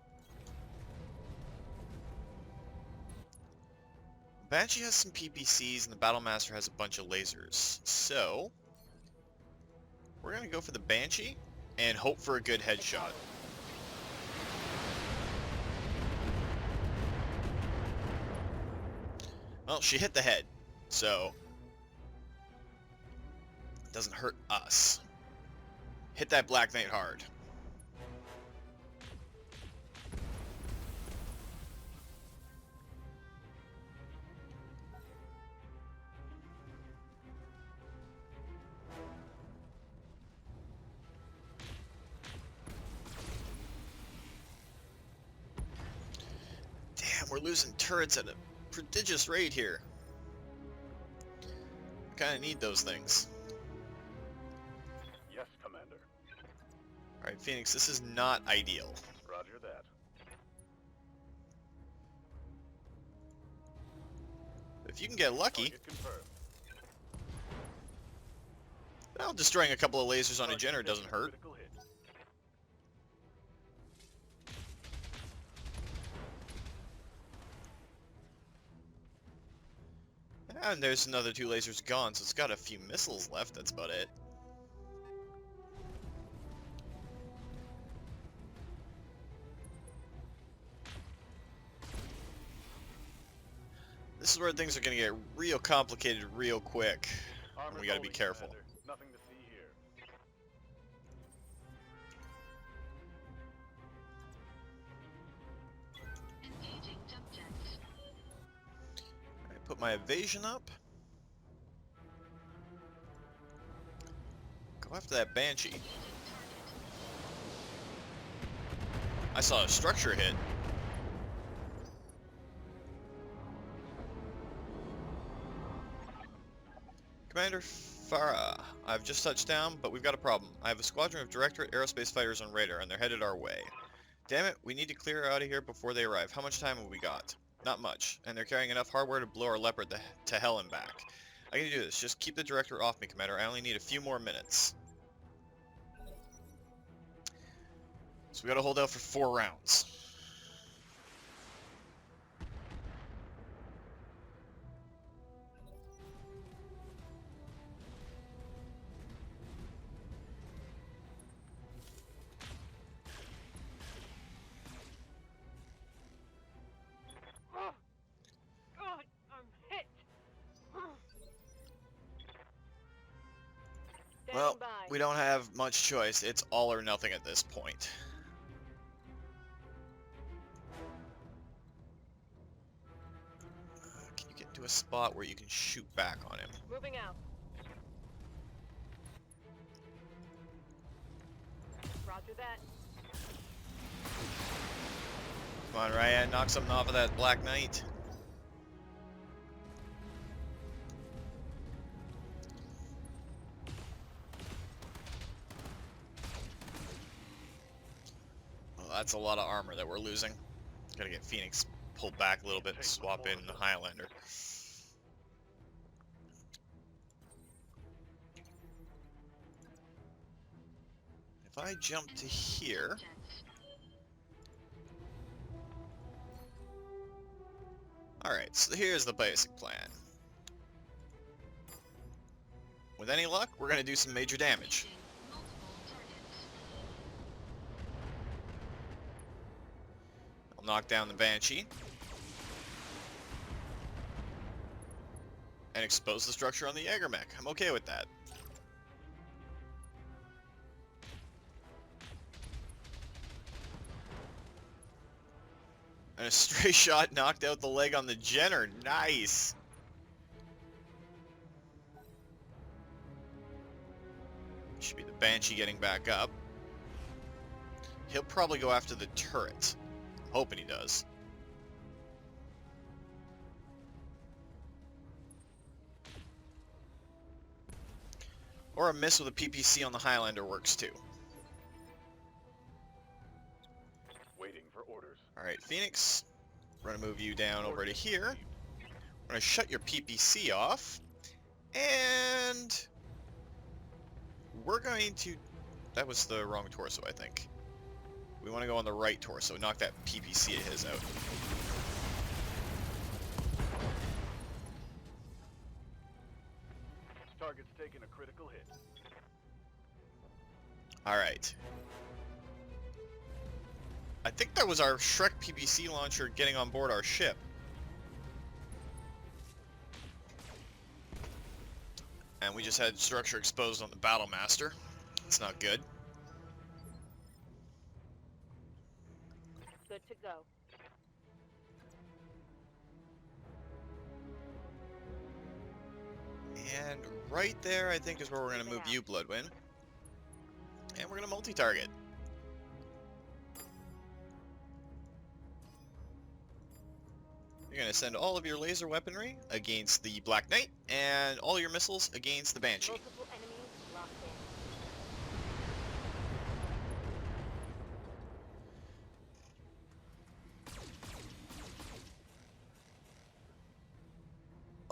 Banshee has some PPCs and the Battlemaster has a bunch of lasers. So we're gonna go for the Banshee and hope for a good headshot. Well, she hit the head, so it doesn't hurt us. Hit that Black Knight hard. Damn, we're losing turrets at a prodigious rate here. Kind of need those things. Yes, Commander. Alright, Phoenix, this is not ideal. Roger that. If you can get lucky, Target confirmed. well, destroying a couple of lasers on a Jenner doesn't hurt. Critical hit. And there's another 2 lasers gone, so it's got a few missiles left, that's about it. This is where things are going to get real complicated real quick. Armor's We gotta be holding, careful. Commander. Nothing to see here. Engaging jump jets. Alright, put my evasion up. Go after that Banshee. Engaging target. I saw a structure hit. Commander Farah, I've just touched down, but we've got a problem. I have a squadron of Directorate aerospace fighters on radar, and they're headed our way. Damn it, we need to clear out of here before they arrive. How much time have we got? Not much, and they're carrying enough hardware to blow our Leopard to hell and back. I can do this. Just keep the Director off me, Commander. I only need a few more minutes. So we gotta hold out for 4 rounds. God, I'm hit. Stand Well, by. we don't have much choice. It's all or nothing at this point. Can you get into a spot where you can shoot back on him? Moving out. Roger that. Come on, Ryan, knock something off of that Black Knight. Well, that's a lot of armor that we're losing. Gotta get Phoenix pulled back a little bit and swap in the Highlander. If I jump to here, Jets. alright, so here's the basic plan. With any luck, we're gonna do some major damage. Engaging multiple targets. I'll knock down the Banshee. And expose the structure on the Jägermech. I'm okay with that. And a stray shot knocked out the leg on the Jenner. Nice! Should be the Banshee getting back up. He'll probably go after the turret. Hoping he does. Or a miss with a PPC on the Highlander works too. Waiting for orders. Alright, Phoenix. We're going to move you down over to here. We're going to shut your PPC off. And we're going to... That was the wrong torso, I think. We want to go on the right torso. Knock that PPC of his out. Target's taking a critical hit. Alright. I think that was our Shrek PPC launcher getting on board our ship. And we just had structure exposed on the Battlemaster. It's not good. Good to go. And right there, I think, is where we're going to move you, Bloodwind. And we're going to multi-target. You're going to send all of your laser weaponry against the Black Knight, and all your missiles against the Banshee. Multiple enemies locked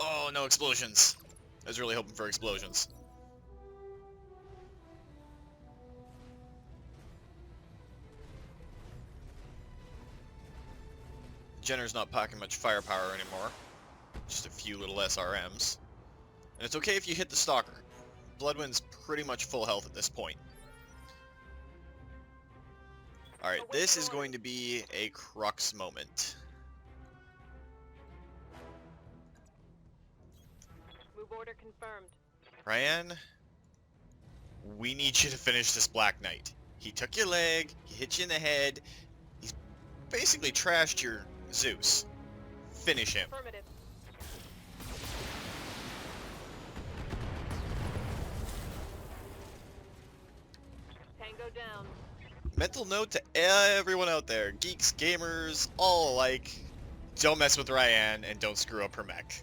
in. Oh, no explosions. I was really hoping for explosions. Jenner's not packing much firepower anymore. Just a few little SRMs. And it's okay if you hit the Stalker. Bloodwind's pretty much full health at this point. Alright, this is going to be a crux moment. Move order confirmed. Ryan, we need you to finish this Black Knight. He took your leg, he hit you in the head, he's basically trashed your Zeus. Finish him. Affirmative. Tango down. Mental note to everyone out there, geeks, gamers, all alike, don't mess with Ryan and don't screw up her mech.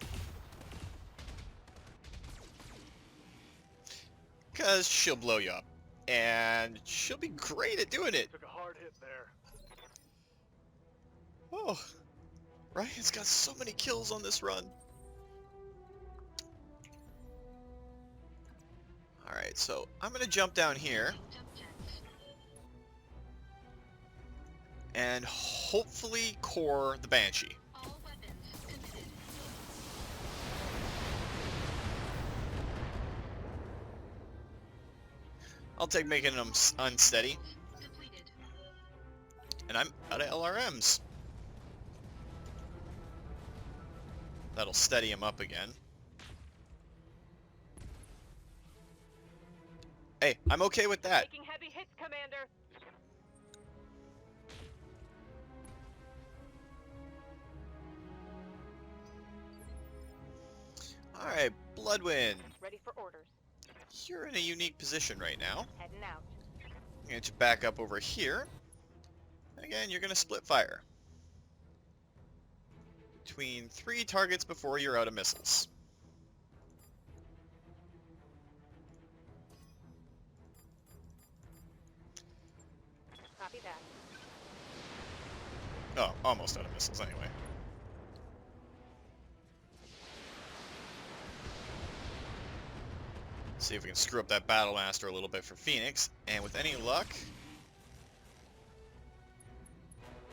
Because she'll blow you up. And she'll be great at doing it. Took a hard hit there. Oh, Ryan's got so many kills on this run. Alright, so I'm going to jump down here. Jump jets. And hopefully core the Banshee. All weapons committed. I'll take making them unsteady. Depleted. And I'm out of LRMs. That'll steady him up again. Hey, I'm okay with that. Taking heavy hits, Commander. Alright, Bloodwind. Ready for orders. You're in a unique position right now. Heading out. I'm going to back up over here. Again, you're going to split fire. Between 3 targets before you're out of missiles. Copy that. Oh, almost out of missiles anyway. See if we can screw up that Battlemaster a little bit for Phoenix. And with any luck...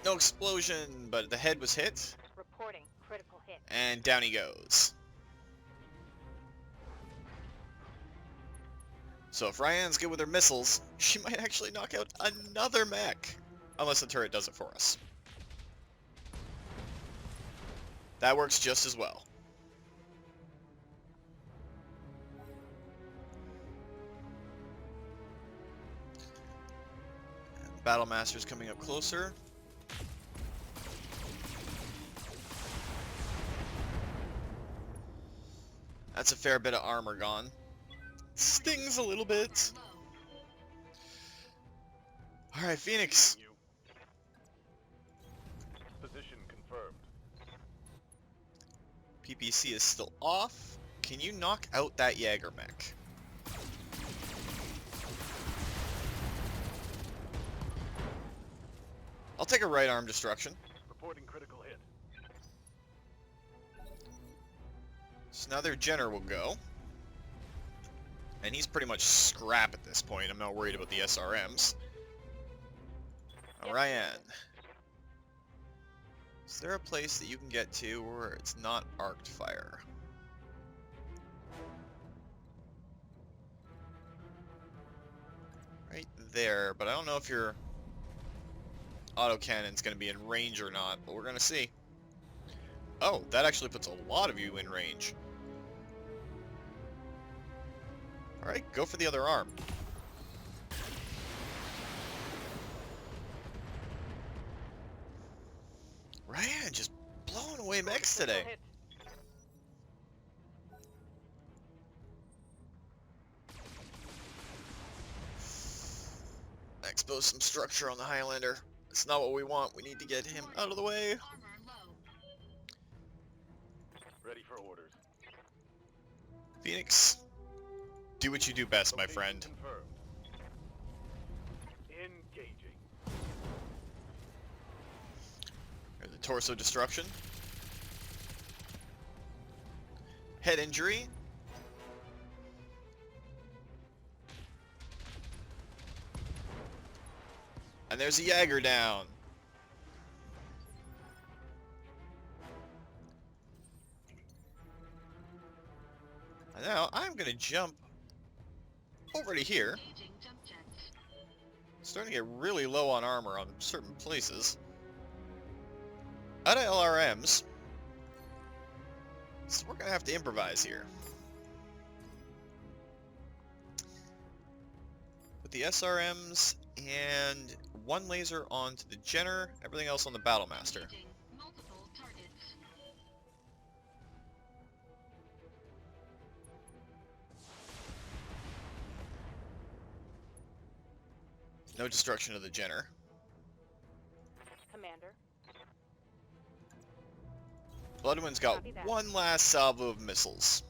No explosion, but the head was hit. Reporting critical hit. And down he goes. So if Ryan's good with her missiles, she might actually knock out another mech. Unless the turret does it for us. That works just as well. And Battlemaster's coming up closer. That's a fair bit of armor gone. Stings a little bit. Alright, Phoenix. Position confirmed. PPC is still off. Can you knock out that Jaeger mech? I'll take a right arm destruction. Reporting critical hit. So now their Jenner will go. And he's pretty much scrap at this point. I'm not worried about the SRMs. Ryan. Is there a place that you can get to where it's not arced fire? Right there, but I don't know if your autocannon's going to be in range or not, but we're going to see. Oh, that actually puts a lot of you in range. Alright, go for the other arm. Ryan just blowing away mechs today. Expose some structure on the Highlander. It's not what we want. We need to get him out of the way. Armor low. Ready for orders. Phoenix, do what you do best, my friend. Confirmed. Engaging. There's the torso destruction. Head injury. And there's a Jaeger down. And now I'm gonna jump over to here. Engaging jump jets. Starting to get really low on armor on certain places. Out of LRMs. So we're gonna have to improvise here. With the SRMs and one laser onto the Jenner, everything else on the Battlemaster. Engaging multiple targets. No destruction of the Jenner. Commander. Bloodwind's got Copy that. one last salvo of missiles.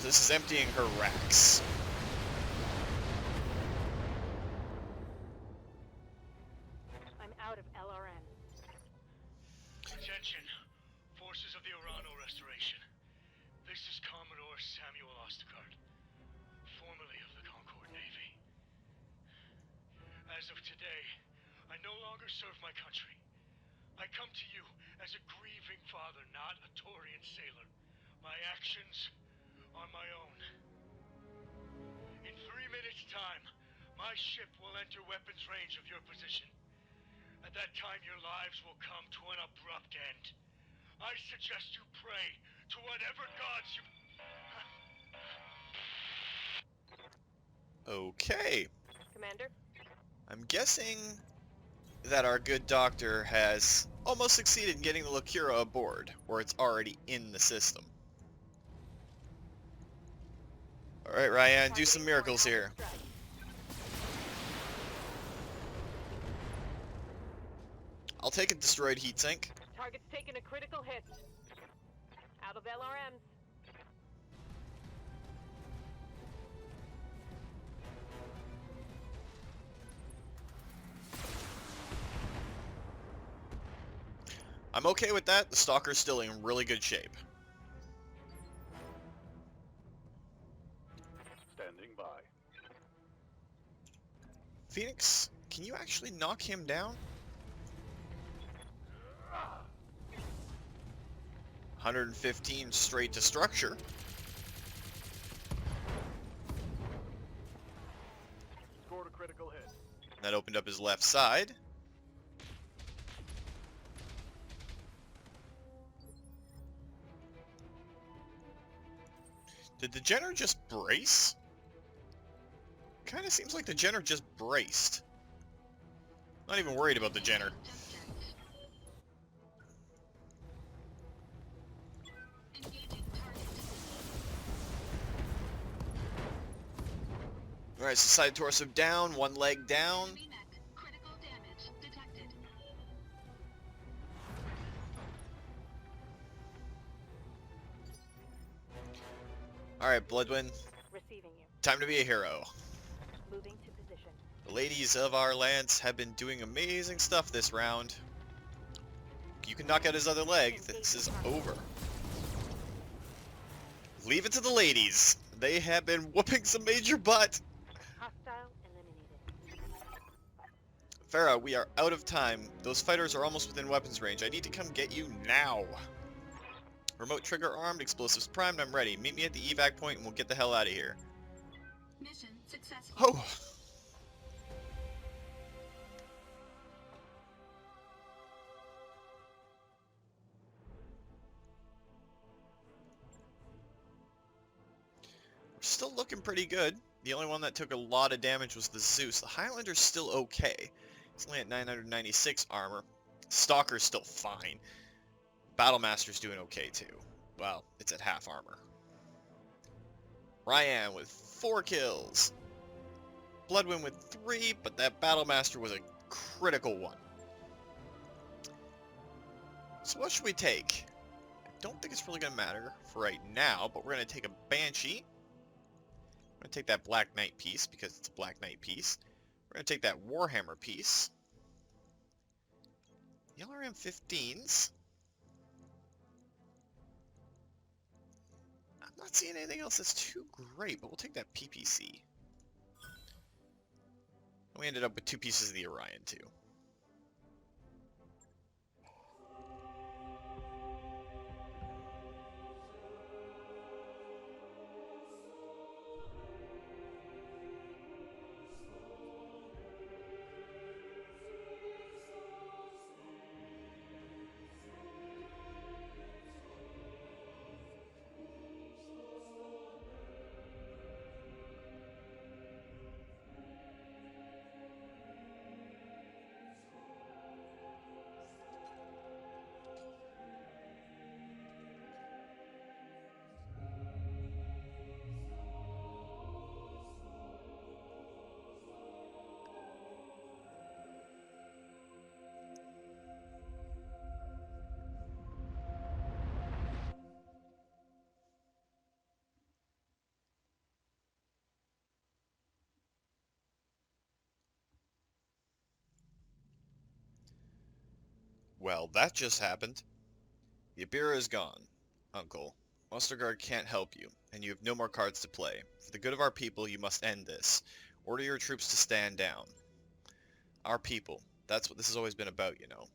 This is emptying her racks. I'm out of LRM. Attention, forces of the Arano Restoration. This is Commodore Samuel Ostergaard, formerly of the Concord Navy. As of today, I no longer serve my country. I come to you as a grieving father, not a Thorium sailor. My actions are my own. In 3 minutes' time, my ship will enter weapons range of your position. At that time, your lives will come to an abrupt end. I suggest you pray to whatever gods you... Okay. Commander. I'm guessing that our good doctor has almost succeeded in getting the Lacura aboard, or it's already in the system. Alright, Ryan, do some miracles here. I'll take a destroyed heatsink. Target's taken a critical hit. Out of LRMs. I'm okay with that. The Stalker's still in really good shape. Standing by. Phoenix, can you actually knock him down? 115 straight to structure. Scored a critical hit. That opened up his left side. Did the Jenner just brace? Kinda seems like the Jenner just braced. Not even worried about the Jenner. Jump jets. Engaging target. Alright, so side torso down, one leg down. Enemy mech. Critical damage detected. Alright, Bloodwind, Receiving you. time to be a hero. Moving to position. ladies of our lands have been doing amazing stuff this round. You can knock out his other leg. This is over. Leave it to the ladies. They have been whooping some major butt. Hostile eliminated. Farah, we are out of time. Those fighters are almost within weapons range. I need to come get you now. Remote trigger armed, explosives primed, I'm ready. Meet me at the evac point and we'll get the hell out of here. Mission successful. Oh! We're still looking pretty good. The only one that took a lot of damage was the Zeus. The Highlander's still okay. He's only at 996 armor. Stalker's still fine. Battlemaster's doing okay too. Well, it's at half armor. Ryan with 4 kills. Bloodwind with 3, but that Battlemaster was a critical one. So what should we take? I don't think it's really going to matter for right now, but we're going to take a Banshee. We're going to take that Black Knight piece because it's a Black Knight piece. We're going to take that Warhammer piece. The LRM-15s. I'm not seeing anything else that's too great, but we'll take that PPC. We ended up with 2 pieces of the Orion, too. Well, that just happened. The Ibira is gone, Uncle. Mustergaard can't help you, and you have no more cards to play. For the good of our people, you must end this. Order your troops to stand down. Our people. That's what this has always been about, you know.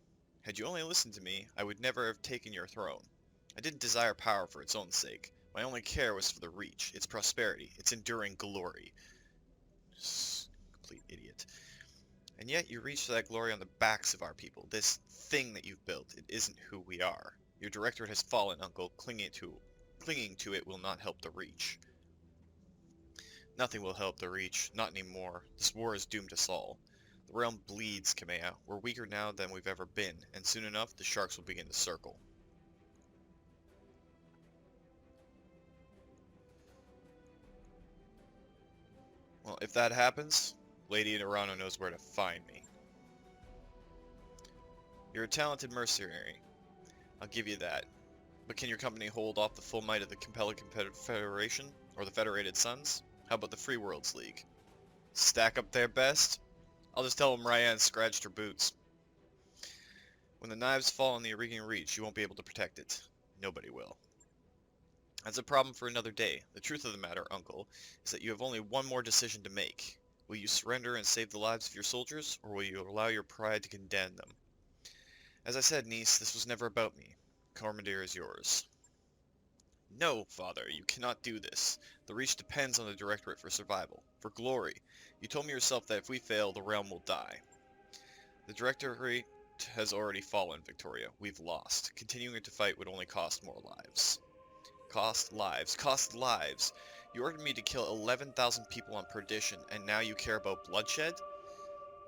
Had you only listened to me, I would never have taken your throne. I didn't desire power for its own sake. My only care was for the Reach, its prosperity, its enduring glory. Complete idiot. And yet you reach for that glory on the backs of our people. This thing that you've built, it isn't who we are. Your Directorate has fallen, Uncle. Clinging to it will not help the Reach. Nothing will help the Reach. Not anymore. This war is doomed us all. The realm bleeds, Kamea. We're weaker now than we've ever been, and soon enough, the sharks will begin to circle. Well, if that happens, Lady in Arano knows where to find me. You're a talented mercenary. I'll give you that. But can your company hold off the full might of the compelling Confederation, or the Federated Suns? How about the Free Worlds League? Stack up their best? I'll just tell them Ryan scratched her boots. When the knives fall on the Aurgian Reach, you won't be able to protect it. Nobody will. That's a problem for another day. The truth of the matter, Uncle, is that you have only one more decision to make. Will you surrender and save the lives of your soldiers, or will you allow your pride to condemn them? As I said, niece, this was never about me. Cormordir is yours. No, father, you cannot do this. The Reach depends on the Directorate for survival, for glory. You told me yourself that if we fail, the realm will die. The Directorate has already fallen, Victoria. We've lost. Continuing to fight would only cost more lives. Cost lives. Cost lives. You ordered me to kill 11,000 people on perdition, and now you care about bloodshed?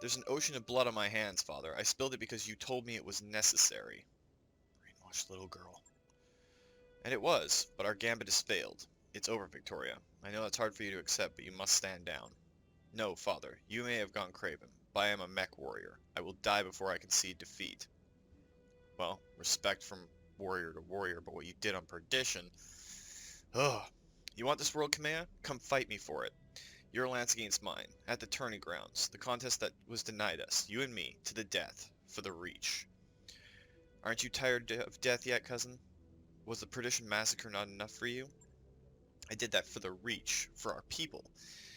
There's an ocean of blood on my hands, father. I spilled it because you told me it was necessary. Brainwashed little girl. And it was, but our gambit has failed. It's over, Victoria. I know that's hard for you to accept, but you must stand down. No, father, you may have gone craven, but I am a Mechwarrior. I will die before I concede defeat. Well, respect from warrior to warrior, but what you did on perdition... Ugh. You want this world, Kamea? Come fight me for it. Your lance against mine, at the tourney grounds, the contest that was denied us, you and me, to the death, for the Reach. Aren't you tired of death yet, cousin? Was the Perdition Massacre not enough for you? I did that for the Reach, for our people.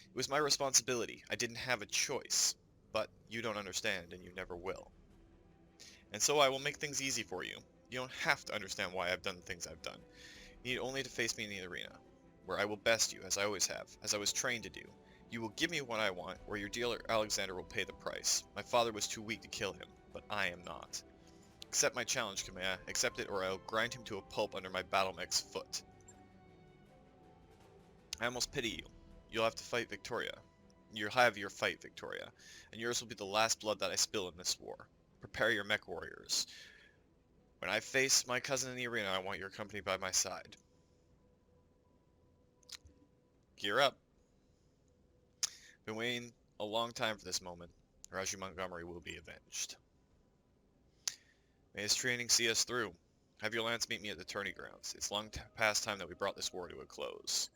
It was my responsibility, I didn't have a choice. But you don't understand, and you never will. And so I will make things easy for you. You don't have to understand why I've done the things I've done. You need only to face me in the arena, where I will best you, as I always have, as I was trained to do. You will give me what I want, or your dealer Alexander will pay the price. My father was too weak to kill him, but I am not. Accept my challenge, Kamea. Accept it, or I will grind him to a pulp under my battle mech's foot. I almost pity you. You'll have to fight Victoria. You'll have your fight, Victoria, and yours will be the last blood that I spill in this war. Prepare your Mechwarriors. When I face my cousin in the arena, I want your company by my side. Gear up. Been waiting a long time for this moment. Raji Montgomery will be avenged. May his training see us through. Have your lance meet me at the tourney grounds. It's long past time that we brought this war to a close.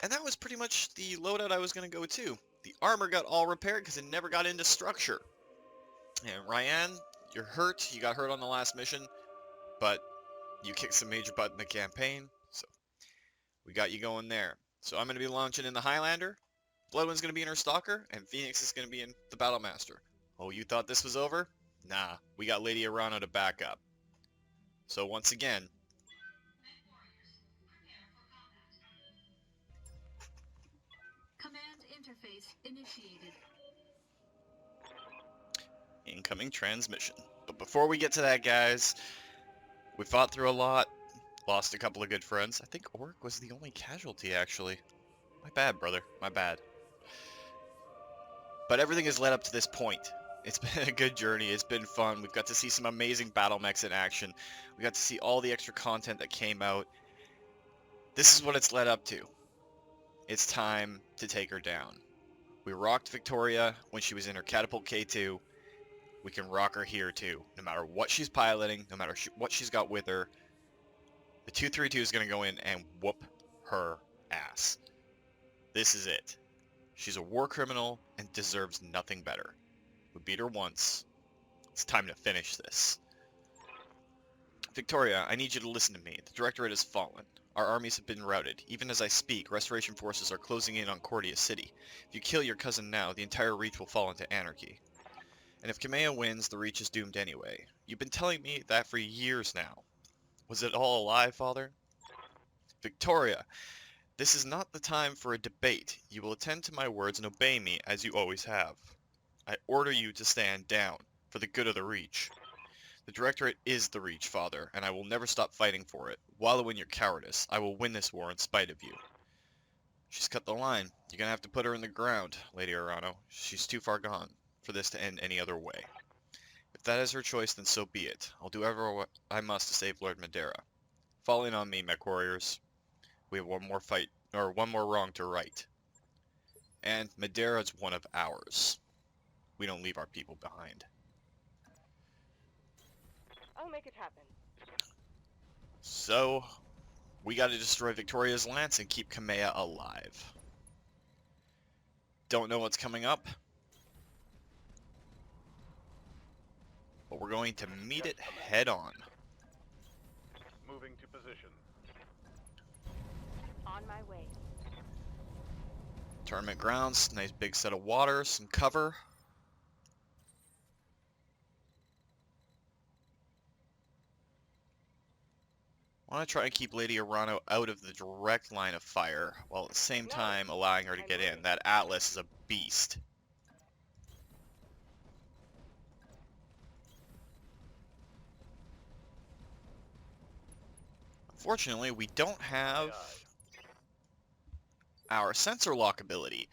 And that was pretty much the loadout I was going to go to. The armor got all repaired because it never got into structure. And Ryan, you're hurt. You got hurt on the last mission, but you kicked some major butt in the campaign, so we got you going there. So I'm going to be launching in the Highlander. Bloodwind's going to be in her Stalker, and Phoenix is going to be in the Battlemaster. Oh, you thought this was over? Nah, we got Lady Arano to back up. So once again, Command interface initiated. incoming transmission. But before we get to that, guys, we fought through a lot, lost a couple of good friends. I think Orc was the only casualty, actually. My bad, brother. My bad. But everything has led up to this point. It's been a good journey. It's been fun. We've got to see some amazing battle mechs in action. We got to see all the extra content that came out. This is what it's led up to. It's time to take her down. We rocked Victoria when she was in her Catapult K2. We can rock her here too. No matter what she's piloting, no matter what she's got with her, the 232 is going to go in and whoop her ass. This is it. She's a war criminal and deserves nothing better. We beat her once. It's time to finish this. Victoria, I need you to listen to me. The Directorate has fallen. Our armies have been routed. Even as I speak, restoration forces are closing in on Cordia City. If you kill your cousin now, the entire Reach will fall into anarchy. And if Kamea wins, the Reach is doomed anyway. You've been telling me that for years now. Was it all a lie, Father? Victoria, this is not the time for a debate. You will attend to my words and obey me as you always have. I order you to stand down, for the good of the Reach. The Directorate is the Reach, Father, and I will never stop fighting for it. Wallow in your cowardice. I will win this war in spite of you. She's cut the line. You're gonna have to put her in the ground, Lady Arano. She's too far gone for this to end any other way. If that is her choice, then so be it. I'll do whatever I must to save Lord Madeira. Fall in on me, Mechwarriors. We have one more fight, or one more wrong to right. And Madeira's one of ours. We don't leave our people behind. I'll make it happen. So, we gotta destroy Victoria's lance and keep Kamea alive. Don't know what's coming up, but we're going to meet it head on. Moving to position. On my way. Tournament grounds, nice big set of water, some cover. I want to try and keep Lady Arano out of the direct line of fire, while at the same time allowing her to get in. That Atlas is a beast. Unfortunately, we don't have our sensor lock ability.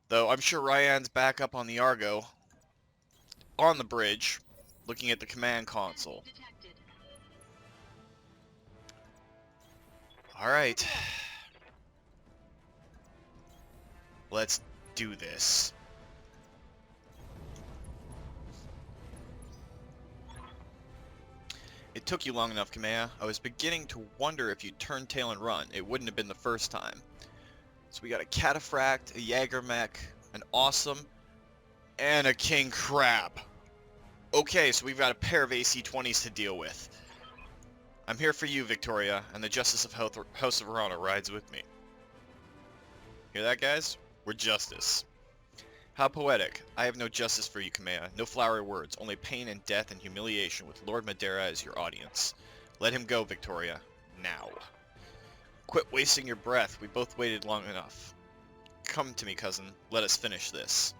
Though I'm sure Ryan's back up on the Argo, on the bridge, looking at the command console. Detected. Alright. Let's do this. It took took you long enough, Kamea. I was beginning to wonder if you'd turn tail and run. It wouldn't have been the first time. So we got a Cataphract, a Jaeger Mech, an Awesome, and a King Crab. Okay, so we've got a pair of AC-20s to deal with. I'm here for you, Victoria, and the Justice of House of Arano rides with me. Hear that, guys? We're Justice. How poetic. I have no justice for you, Kamea. No flowery words, only pain and death and humiliation with Lord Madeira as your audience. Let him go, Victoria. Now. Quit wasting your breath. We both waited long enough. Come to me, cousin. Let us finish this.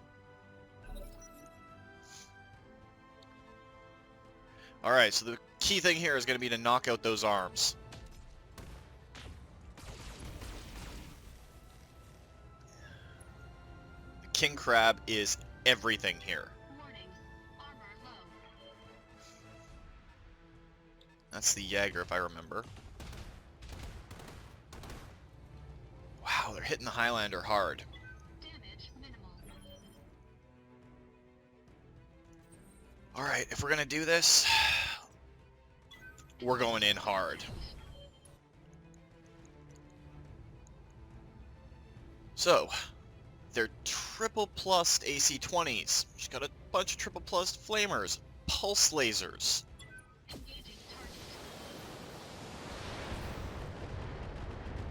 Alright, so the key thing here is going to be to knock out those arms. The King Crab is everything here. Warning. Armor low. That's the Jaeger, if I remember. Wow, they're hitting the Highlander hard. Damage minimal. Alright, if we're gonna do this, we're going in hard. So, they're triple plussed AC-20s. She's got a bunch of triple plussed flamers, pulse lasers. Engaging target.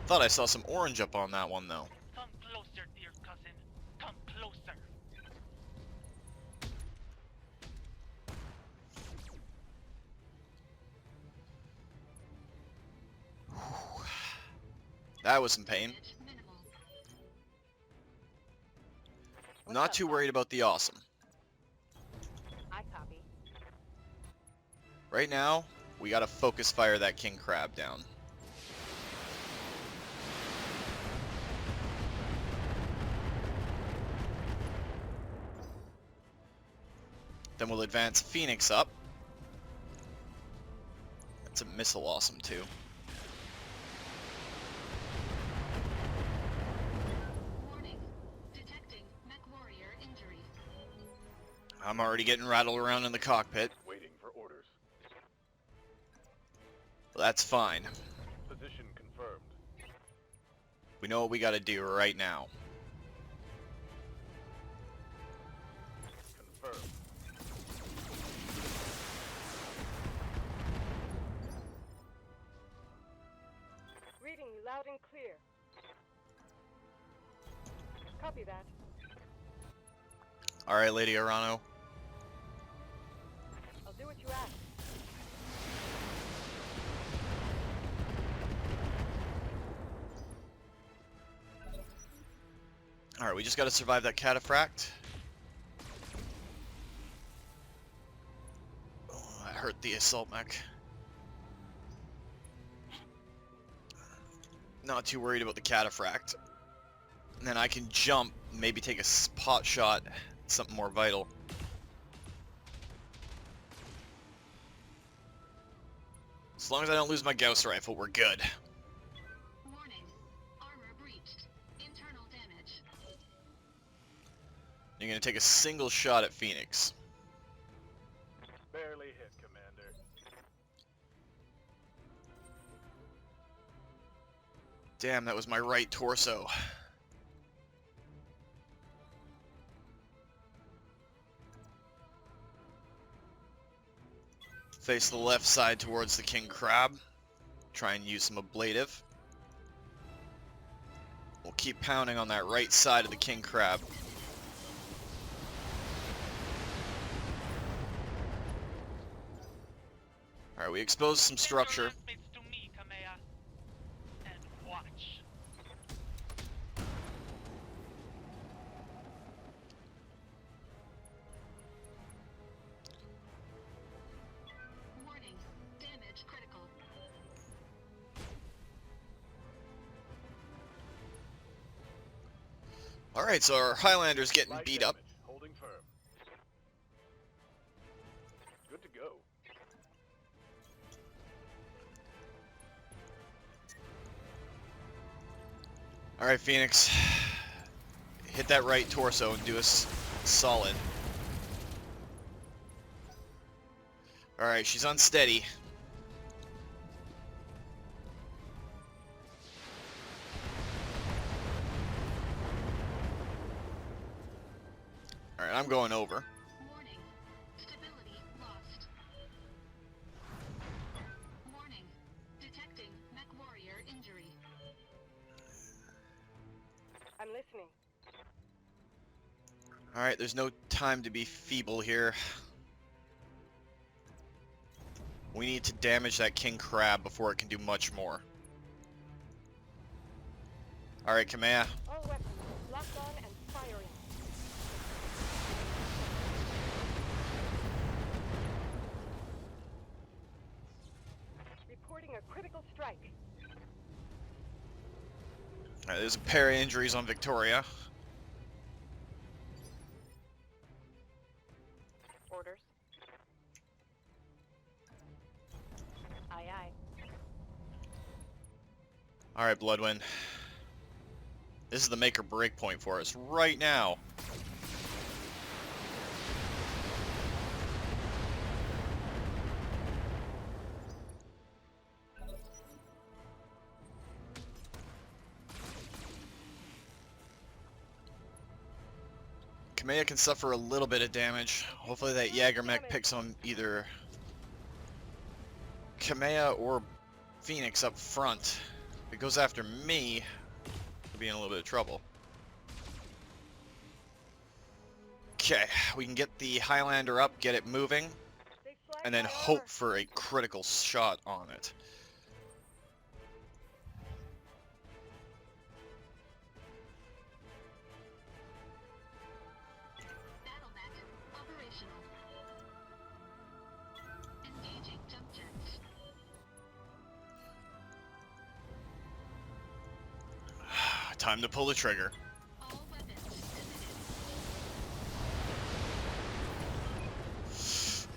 Thought I saw some orange up on that one though. Come closer, dear cousin. Come closer. That was some pain. Damage minimal. Not too worried about the Awesome. I copy. Right now, we gotta focus fire that King Crab down. Then we'll advance Phoenix up. That's a missile Awesome too. Warning. Detecting Mechwarrior injury. I'm already getting rattled around in the cockpit. Waiting for orders. That's fine. Position confirmed. We know what we gotta do right now. Confirmed. Reading you loud and clear. Copy that. Alright, Lady Arano. I'll do what you ask. Alright, we just gotta survive that Cataphract. Oh, that hurt the assault mech. Not too worried about the Cataphract. And then I can jump, maybe take a pot shot, something more vital. As long as I don't lose my Gauss rifle, we're good. Warning. Armor breached. Internal damage. You're gonna take a single shot at Phoenix. Barely hit, Commander. Damn, that was my right torso. Face the left side towards the King Crab. Try and use some ablative. We'll keep pounding on that right side of the King Crab. Alright, we exposed some structure. To me, Kamea. And watch. Warning. Damage critical. Alright, so our Highlander's getting Light beat up. damage. Holding firm. Good to go. Alright, Phoenix. Hit that right torso and do us solid. Alright, she's unsteady. I'm going over. Warning. Stability lost. Warning. Detecting Mechwarrior injury. I'm listening. Alright, there's no time to be feeble here. We need to damage that king crab before it can do much more. Alright, Kamea. All weapons locked on and firing. Reporting a critical strike. Alright, there's a pair of injuries on Victoria. Orders. Aye, aye. Alright, Bloodwind. This is the make or break point for us right now. Kamea can suffer a little bit of damage. Hopefully that Jägermech picks on either Kamea or Phoenix up front. If it goes after me, we'll be in a little bit of trouble. Okay, we can get the Highlander up, get it moving, They fly and then by hope armor. for a critical shot on it. Battle mech operational. Engaging jump jets. Time to pull the trigger. All weapons committed.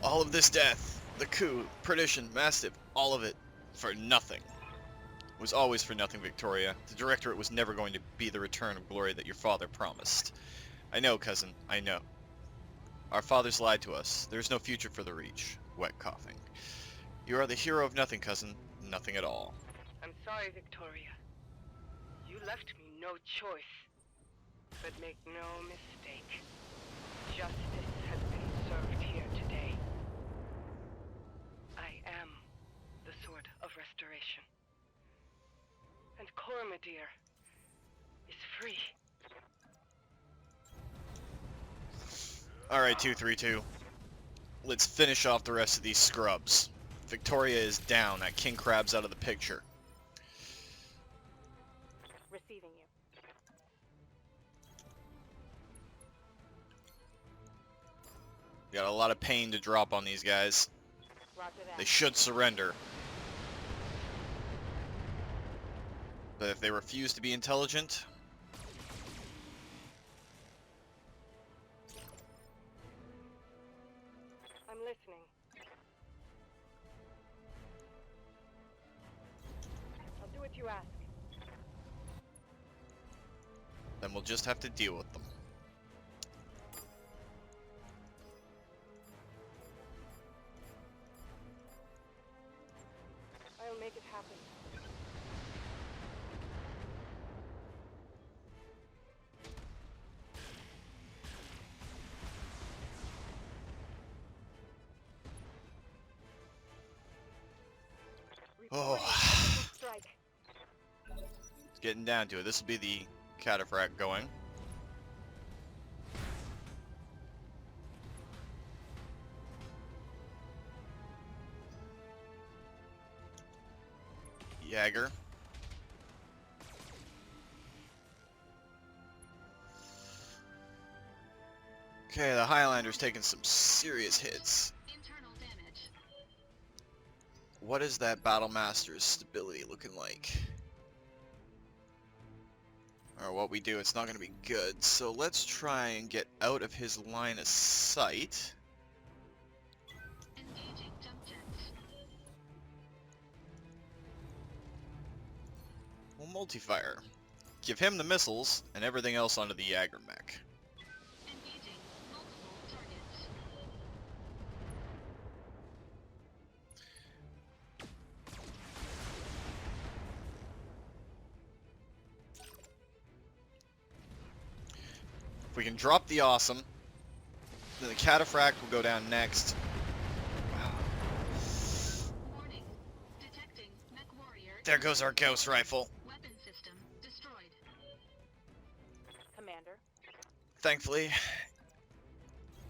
All of this death, the coup, perdition, mastiff, all of it, for nothing. It was always for nothing, Victoria. The Directorate was never going to be the return of glory that your father promised. I know, cousin, I know. Our fathers lied to us. There is no future for the Reach. Wet coughing. You are the hero of nothing, cousin. Nothing at all. I'm sorry, Victoria. You left me no choice. But make no mistake. Justice has been served here today. I am the Sword of Restoration. And Cormordir is free. Alright, 232. Let's finish off the rest of these scrubs. Victoria is down. That king crab's out of the picture. Receiving you. Got a lot of pain to drop on these guys. Roger that. They should surrender. But if they refuse to be intelligent, I'm listening. I'll do what you ask. then we'll just have to deal with them. I'll make it happen. Oh. Strike. It's getting down to it. This will be the cataphract going. Jäger. Okay, the Highlander's taking some serious hits. Internal damage. What is that Battle Master's stability looking like? Or what we do, it's not going to be good. So let's try and get out of his line of sight. Engaging jump jets. We'll multi-fire. Give him the missiles and everything else onto the Jägermech. Engaging multiple targets. If we can drop the awesome, Then the Cataphract will go down next. Warning. Detecting Mechwarrior. There goes our Gauss rifle. Weapon system destroyed. Commander. Thankfully,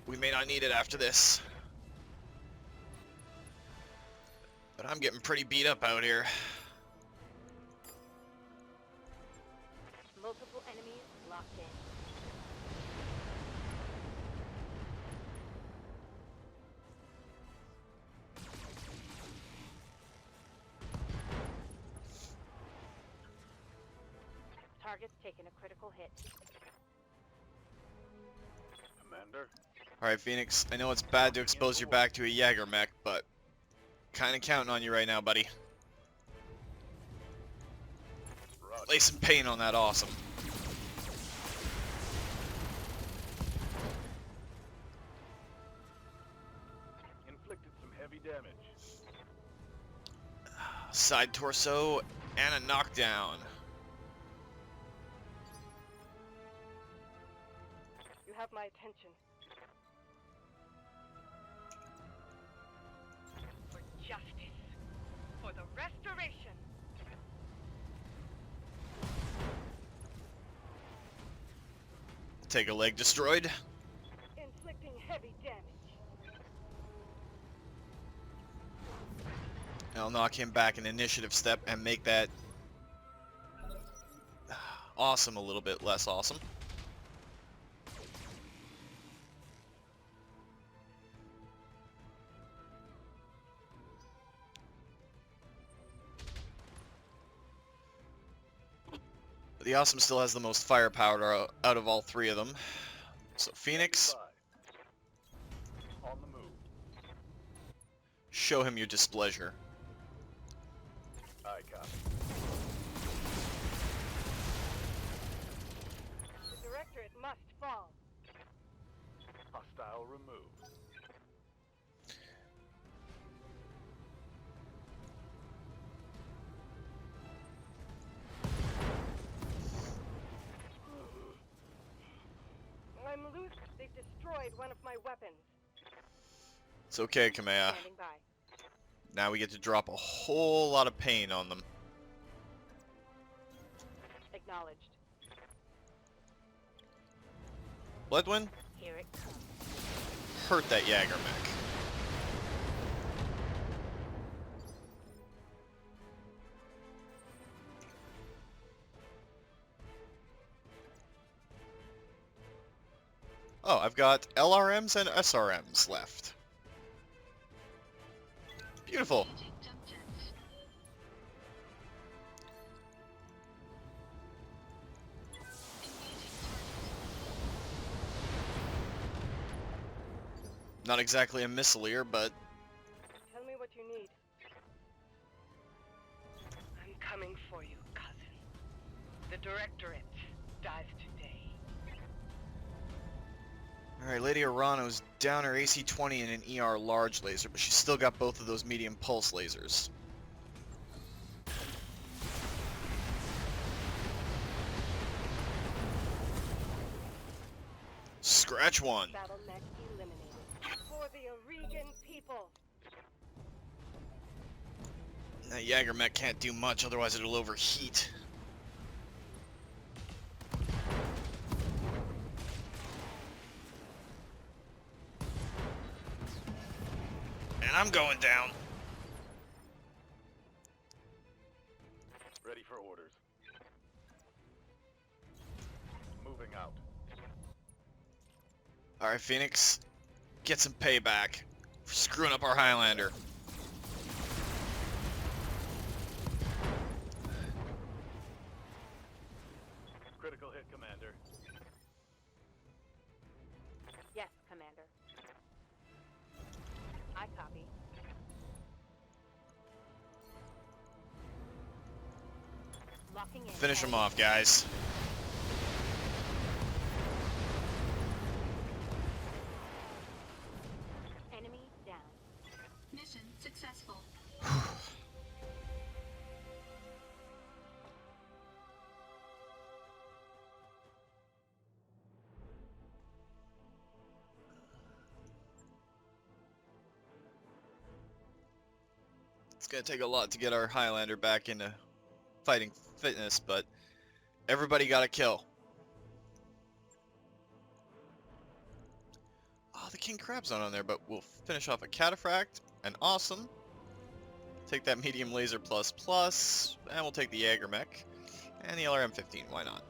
we may not need it after this. But I'm getting pretty beat up out here. Multiple enemies locked in. Target's taken a critical hit. Commander. Alright, Phoenix, I know it's bad to expose your back to a Jaeger mech, but kinda counting on you right now, buddy. Roger. Lay some paint on that awesome. Inflicted some heavy damage. Side torso and a knockdown. You have my attention. For justice. For the restoration. Take a leg destroyed. Inflicting heavy damage. I'll knock him back an initiative step and make that awesome a little bit less awesome. But the awesome still has the most firepower out of all three of them. So Phoenix, On the move. show him your displeasure. Aye, copy. The Directorate must fall. Hostile removed. I'm loose. They've destroyed one of my weapons. It's okay, Kamea. Standing by. Now we get to drop a whole lot of pain on them. Acknowledged. Bloodwind, Here it comes. hurt that Jaeger mech. Oh, I've got LRMs and SRMs left. Beautiful. Engaging jump jets. Engaging target. Not exactly a missileer, but Tell me what you need. I'm coming for you, cousin. The Directorate dies today. alright, Lady Arano's down her AC-20 in an ER large laser, but she's still got both of those medium pulse lasers. Scratch one. Battle mech eliminated. For the Aurgian people. That Jaeger mech can't do much, otherwise it'll overheat. And I'm going down. Ready for orders. Moving out. Alright, Phoenix. Get some payback for screwing up our Highlander. Critical hit, Commander. Yes, Commander. I copy. Locking in. Finish him off, guys. Enemy down. Mission successful. It's gonna take a lot to get our Highlander back into fighting fitness, but everybody got a kill. Oh, the King Crab's not on there, but we'll finish off a Cataphract, an Awesome. Take that Medium Laser Plus, and we'll take the Jaeger Mech, and the LRM-15, why not?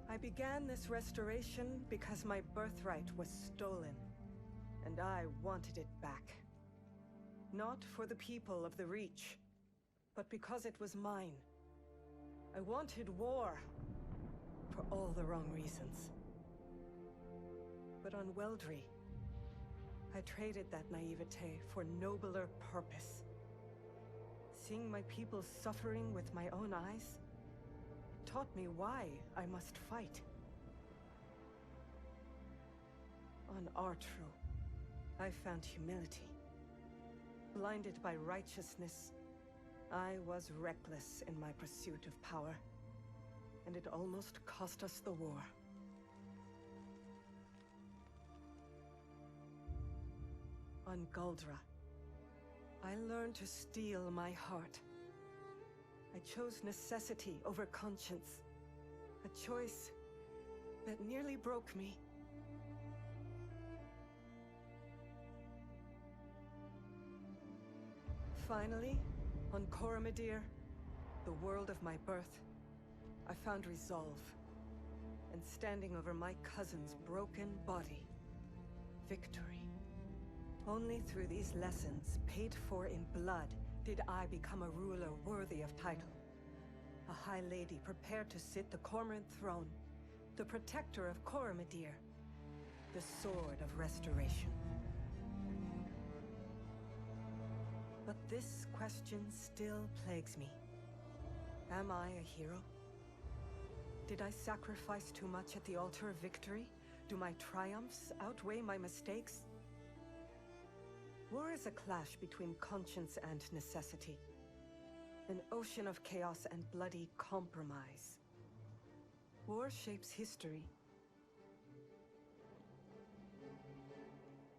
I began this restoration because my birthright was stolen, and I wanted it back. Not for the people of the Reach, but because it was mine. I wanted war, for all the wrong reasons. But on Weldry, I traded that naivete for nobler purpose. Seeing my people suffering with my own eyes taught me why I must fight. On Artru, I found humility. Blinded by righteousness, I was reckless in my pursuit of power, and it almost cost us the war. On Guldra, I learned to steel my heart. I chose necessity over conscience. A choice that nearly broke me. Finally, on Cormordir, the world of my birth, I found resolve. And standing over my cousin's broken body, victory. Only through these lessons, paid for in blood, did I become a ruler worthy of title. A high lady prepared to sit the Cormorant throne, the protector of Cormordir, the sword of restoration. But this question still plagues me. Am I a hero? Did I sacrifice too much at the altar of victory? Do my triumphs outweigh my mistakes? War is a clash between conscience and necessity. An ocean of chaos and bloody compromise. War shapes history.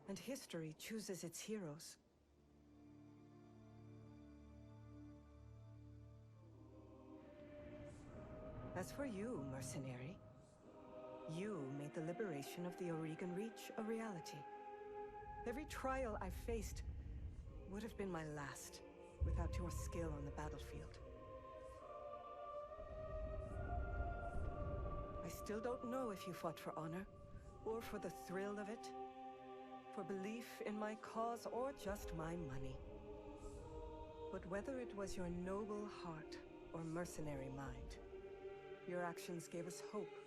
And history chooses its heroes. As for you, mercenary, you made the liberation of the Aurgian Reach a reality. Every trial I faced would have been my last without your skill on the battlefield. I still don't know if you fought for honor, or for the thrill of it, for belief in my cause, or just my money. But whether it was your noble heart or mercenary mind, your actions gave us hope.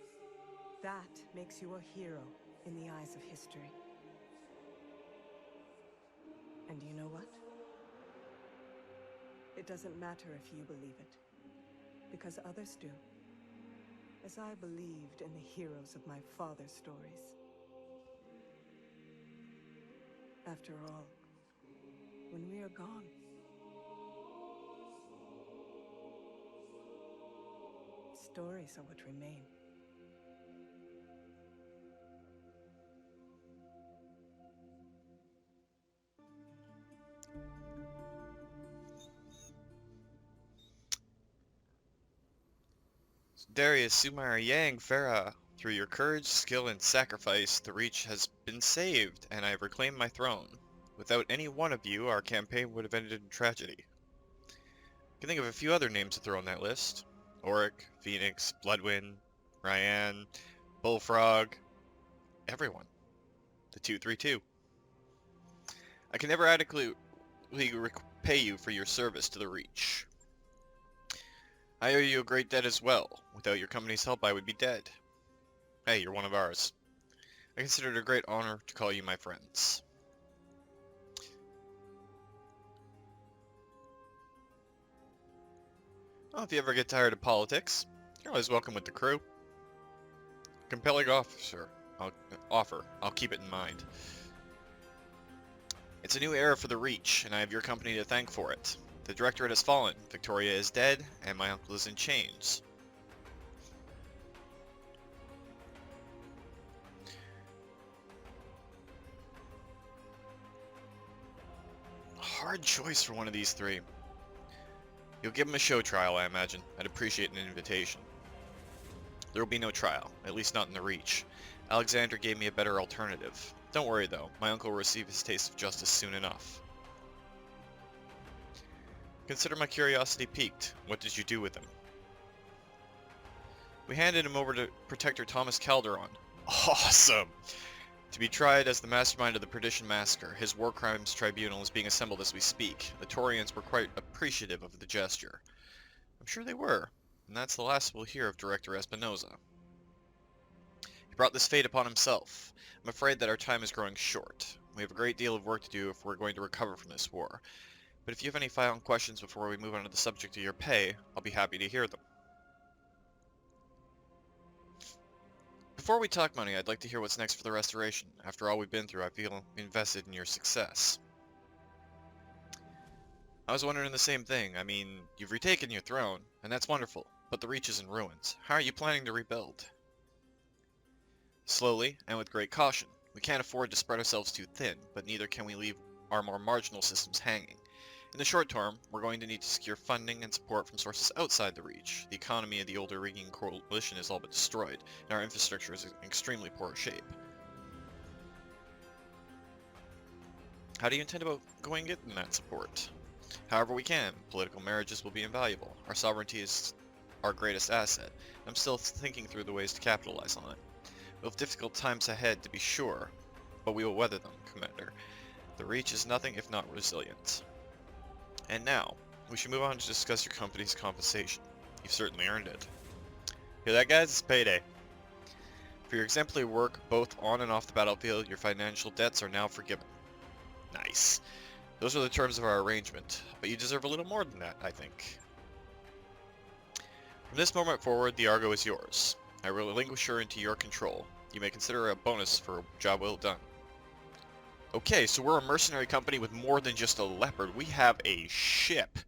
That makes you a hero in the eyes of history. And you know what? It doesn't matter if you believe it, because others do. As I believed in the heroes of my father's stories. After all, when we are gone, stories are what remain. Darius, Sumar, Yang, Farah, through your courage, skill, and sacrifice, the Reach has been saved, and I have reclaimed my throne. Without any one of you, our campaign would have ended in tragedy. I can think of a few other names to throw on that list. Auric, Phoenix, Bloodwind, Ryan, Bullfrog, everyone. The 232. I can never adequately repay you for your service to the Reach. I owe you a great debt as well. Without your company's help, I would be dead. Hey, you're one of ours. I consider it a great honor to call you my friends. Well, if you ever get tired of politics, you're always welcome with the crew. Compelling officer. I'll keep it in mind. It's a new era for the Reach, and I have your company to thank for it. The Directorate has fallen, Victoria is dead, and my uncle is in chains. Hard choice for one of these three. You'll give him a show trial, I imagine. I'd appreciate an invitation. There will be no trial, at least not in the Reach. Alexander gave me a better alternative. Don't worry though, my uncle will receive his taste of justice soon enough. Consider my curiosity piqued. What did you do with him? We handed him over to Protector Thomas Calderon. Awesome! To be tried as the mastermind of the Perdition Massacre, his war crimes tribunal is being assembled as we speak. The Taurians were quite appreciative of the gesture. I'm sure they were, and that's the last we'll hear of Director Espinosa. He brought this fate upon himself. I'm afraid that our time is growing short. We have a great deal of work to do if we're going to recover from this war. But if you have any final questions before we move on to the subject of your pay, I'll be happy to hear them. Before we talk money, I'd like to hear what's next for the restoration. After all we've been through, I feel invested in your success. I was wondering the same thing. I mean, you've retaken your throne, and that's wonderful, but the Reach is in ruins. How are you planning to rebuild? Slowly, and with great caution. We can't afford to spread ourselves too thin, but neither can we leave our more marginal systems hanging. In the short term, we're going to need to secure funding and support from sources outside the Reach. The economy of the older Regan coalition is all but destroyed, and our infrastructure is in extremely poor shape. How do you intend about going and getting that support? However we can. Political marriages will be invaluable. Our sovereignty is our greatest asset. I'm still thinking through the ways to capitalize on it. We'll have difficult times ahead, to be sure, but we will weather them, Commander. The Reach is nothing if not resilient. And now, we should move on to discuss your company's compensation. You've certainly earned it. Hear that, guys? It's payday. For your exemplary work, both on and off the battlefield, your financial debts are now forgiven. Nice. Those are the terms of our arrangement, but you deserve a little more than that, I think. From this moment forward, the Argo is yours. I will relinquish her into your control. You may consider her a bonus for a job well done. Okay, so we're a mercenary company with more than just a leopard. We have a ship.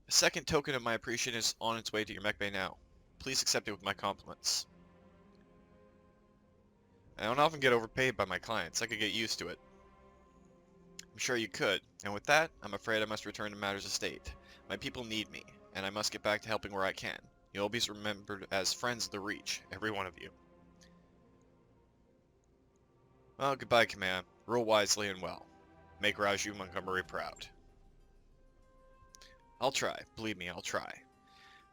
A second token of my appreciation is on its way to your mech bay now. Please accept it with my compliments. I don't often get overpaid by my clients. I could get used to it. I'm sure you could. And with that, I'm afraid I must return to matters of state. My people need me, and I must get back to helping where I can. You'll always be remembered as friends of the Reach, every one of you. Well, goodbye, Command. Rule wisely and well. Make Raju Montgomery proud. I'll try. Believe me, I'll try.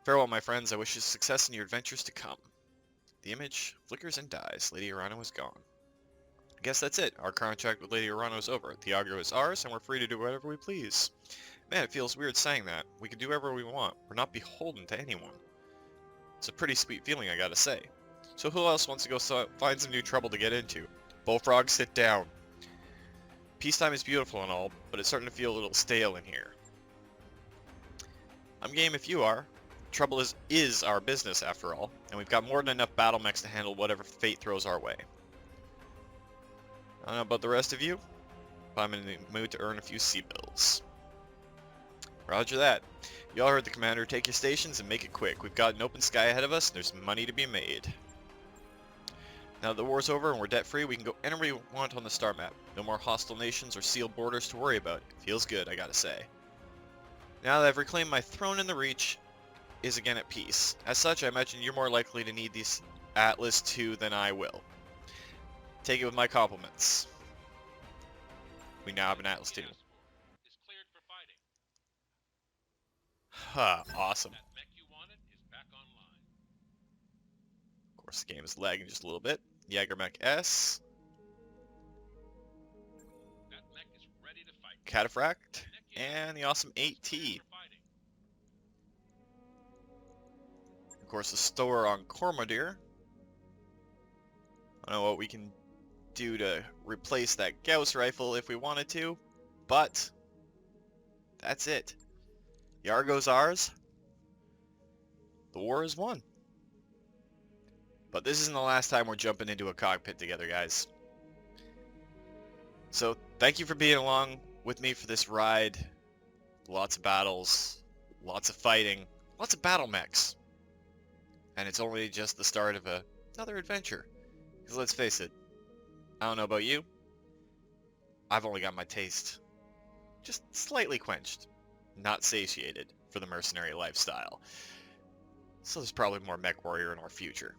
Farewell, my friends. I wish you success in your adventures to come. The image flickers and dies. Lady Arano is gone. I guess that's it. Our contract with Lady Arano is over. The Argo is ours, and we're free to do whatever we please. Man, it feels weird saying that. We can do whatever we want. We're not beholden to anyone. It's a pretty sweet feeling, I gotta say. So who else wants to go find some new trouble to get into? Bullfrog, sit down. Peacetime is beautiful and all, but it's starting to feel a little stale in here. I'm game if you are. Trouble is our business after all, and we've got more than enough battle mechs to handle whatever fate throws our way. I don't know about the rest of you, but I'm in the mood to earn a few sea bills. Roger that. Y'all heard the commander. Take your stations and make it quick. We've got an open sky ahead of us, and there's money to be made. Now that the war's over and we're debt-free, we can go anywhere we want on the star map. No more hostile nations or sealed borders to worry about. Feels good, I gotta say. Now that I've reclaimed my throne in the Reach is again at peace. As such, I imagine you're more likely to need these Atlas II than I will. Take it with my compliments. We now have an Atlas II. Is cleared for fighting. Ha, awesome. That mech you wanted is back online. Of course, the game is lagging just a little bit. Jagermech S. That mech is ready to fight. Cataphract. And the awesome 8T. Of course, the store on Cormordir. I don't know what we can do to replace that Gauss rifle if we wanted to, but that's it. The Argo's ours. The war is won. But this isn't the last time we're jumping into a cockpit together, guys. So, thank you for being along with me for this ride. Lots of battles, lots of fighting, lots of battle mechs. And it's only just the start of another adventure. Because let's face it, I don't know about you, I've only got my taste just slightly quenched, not satiated for the mercenary lifestyle. So there's probably more Mechwarrior in our future.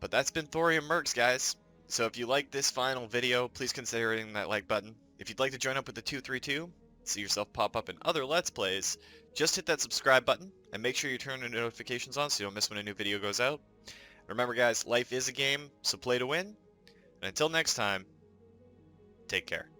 But that's been Thorium Mercs, guys. So if you like this final video, please consider hitting that like button. If you'd like to join up with the 232, see yourself pop up in other Let's Plays, just hit that subscribe button, and make sure you turn the notifications on so you don't miss when a new video goes out. Remember guys, life is a game, so play to win. And until next time, take care.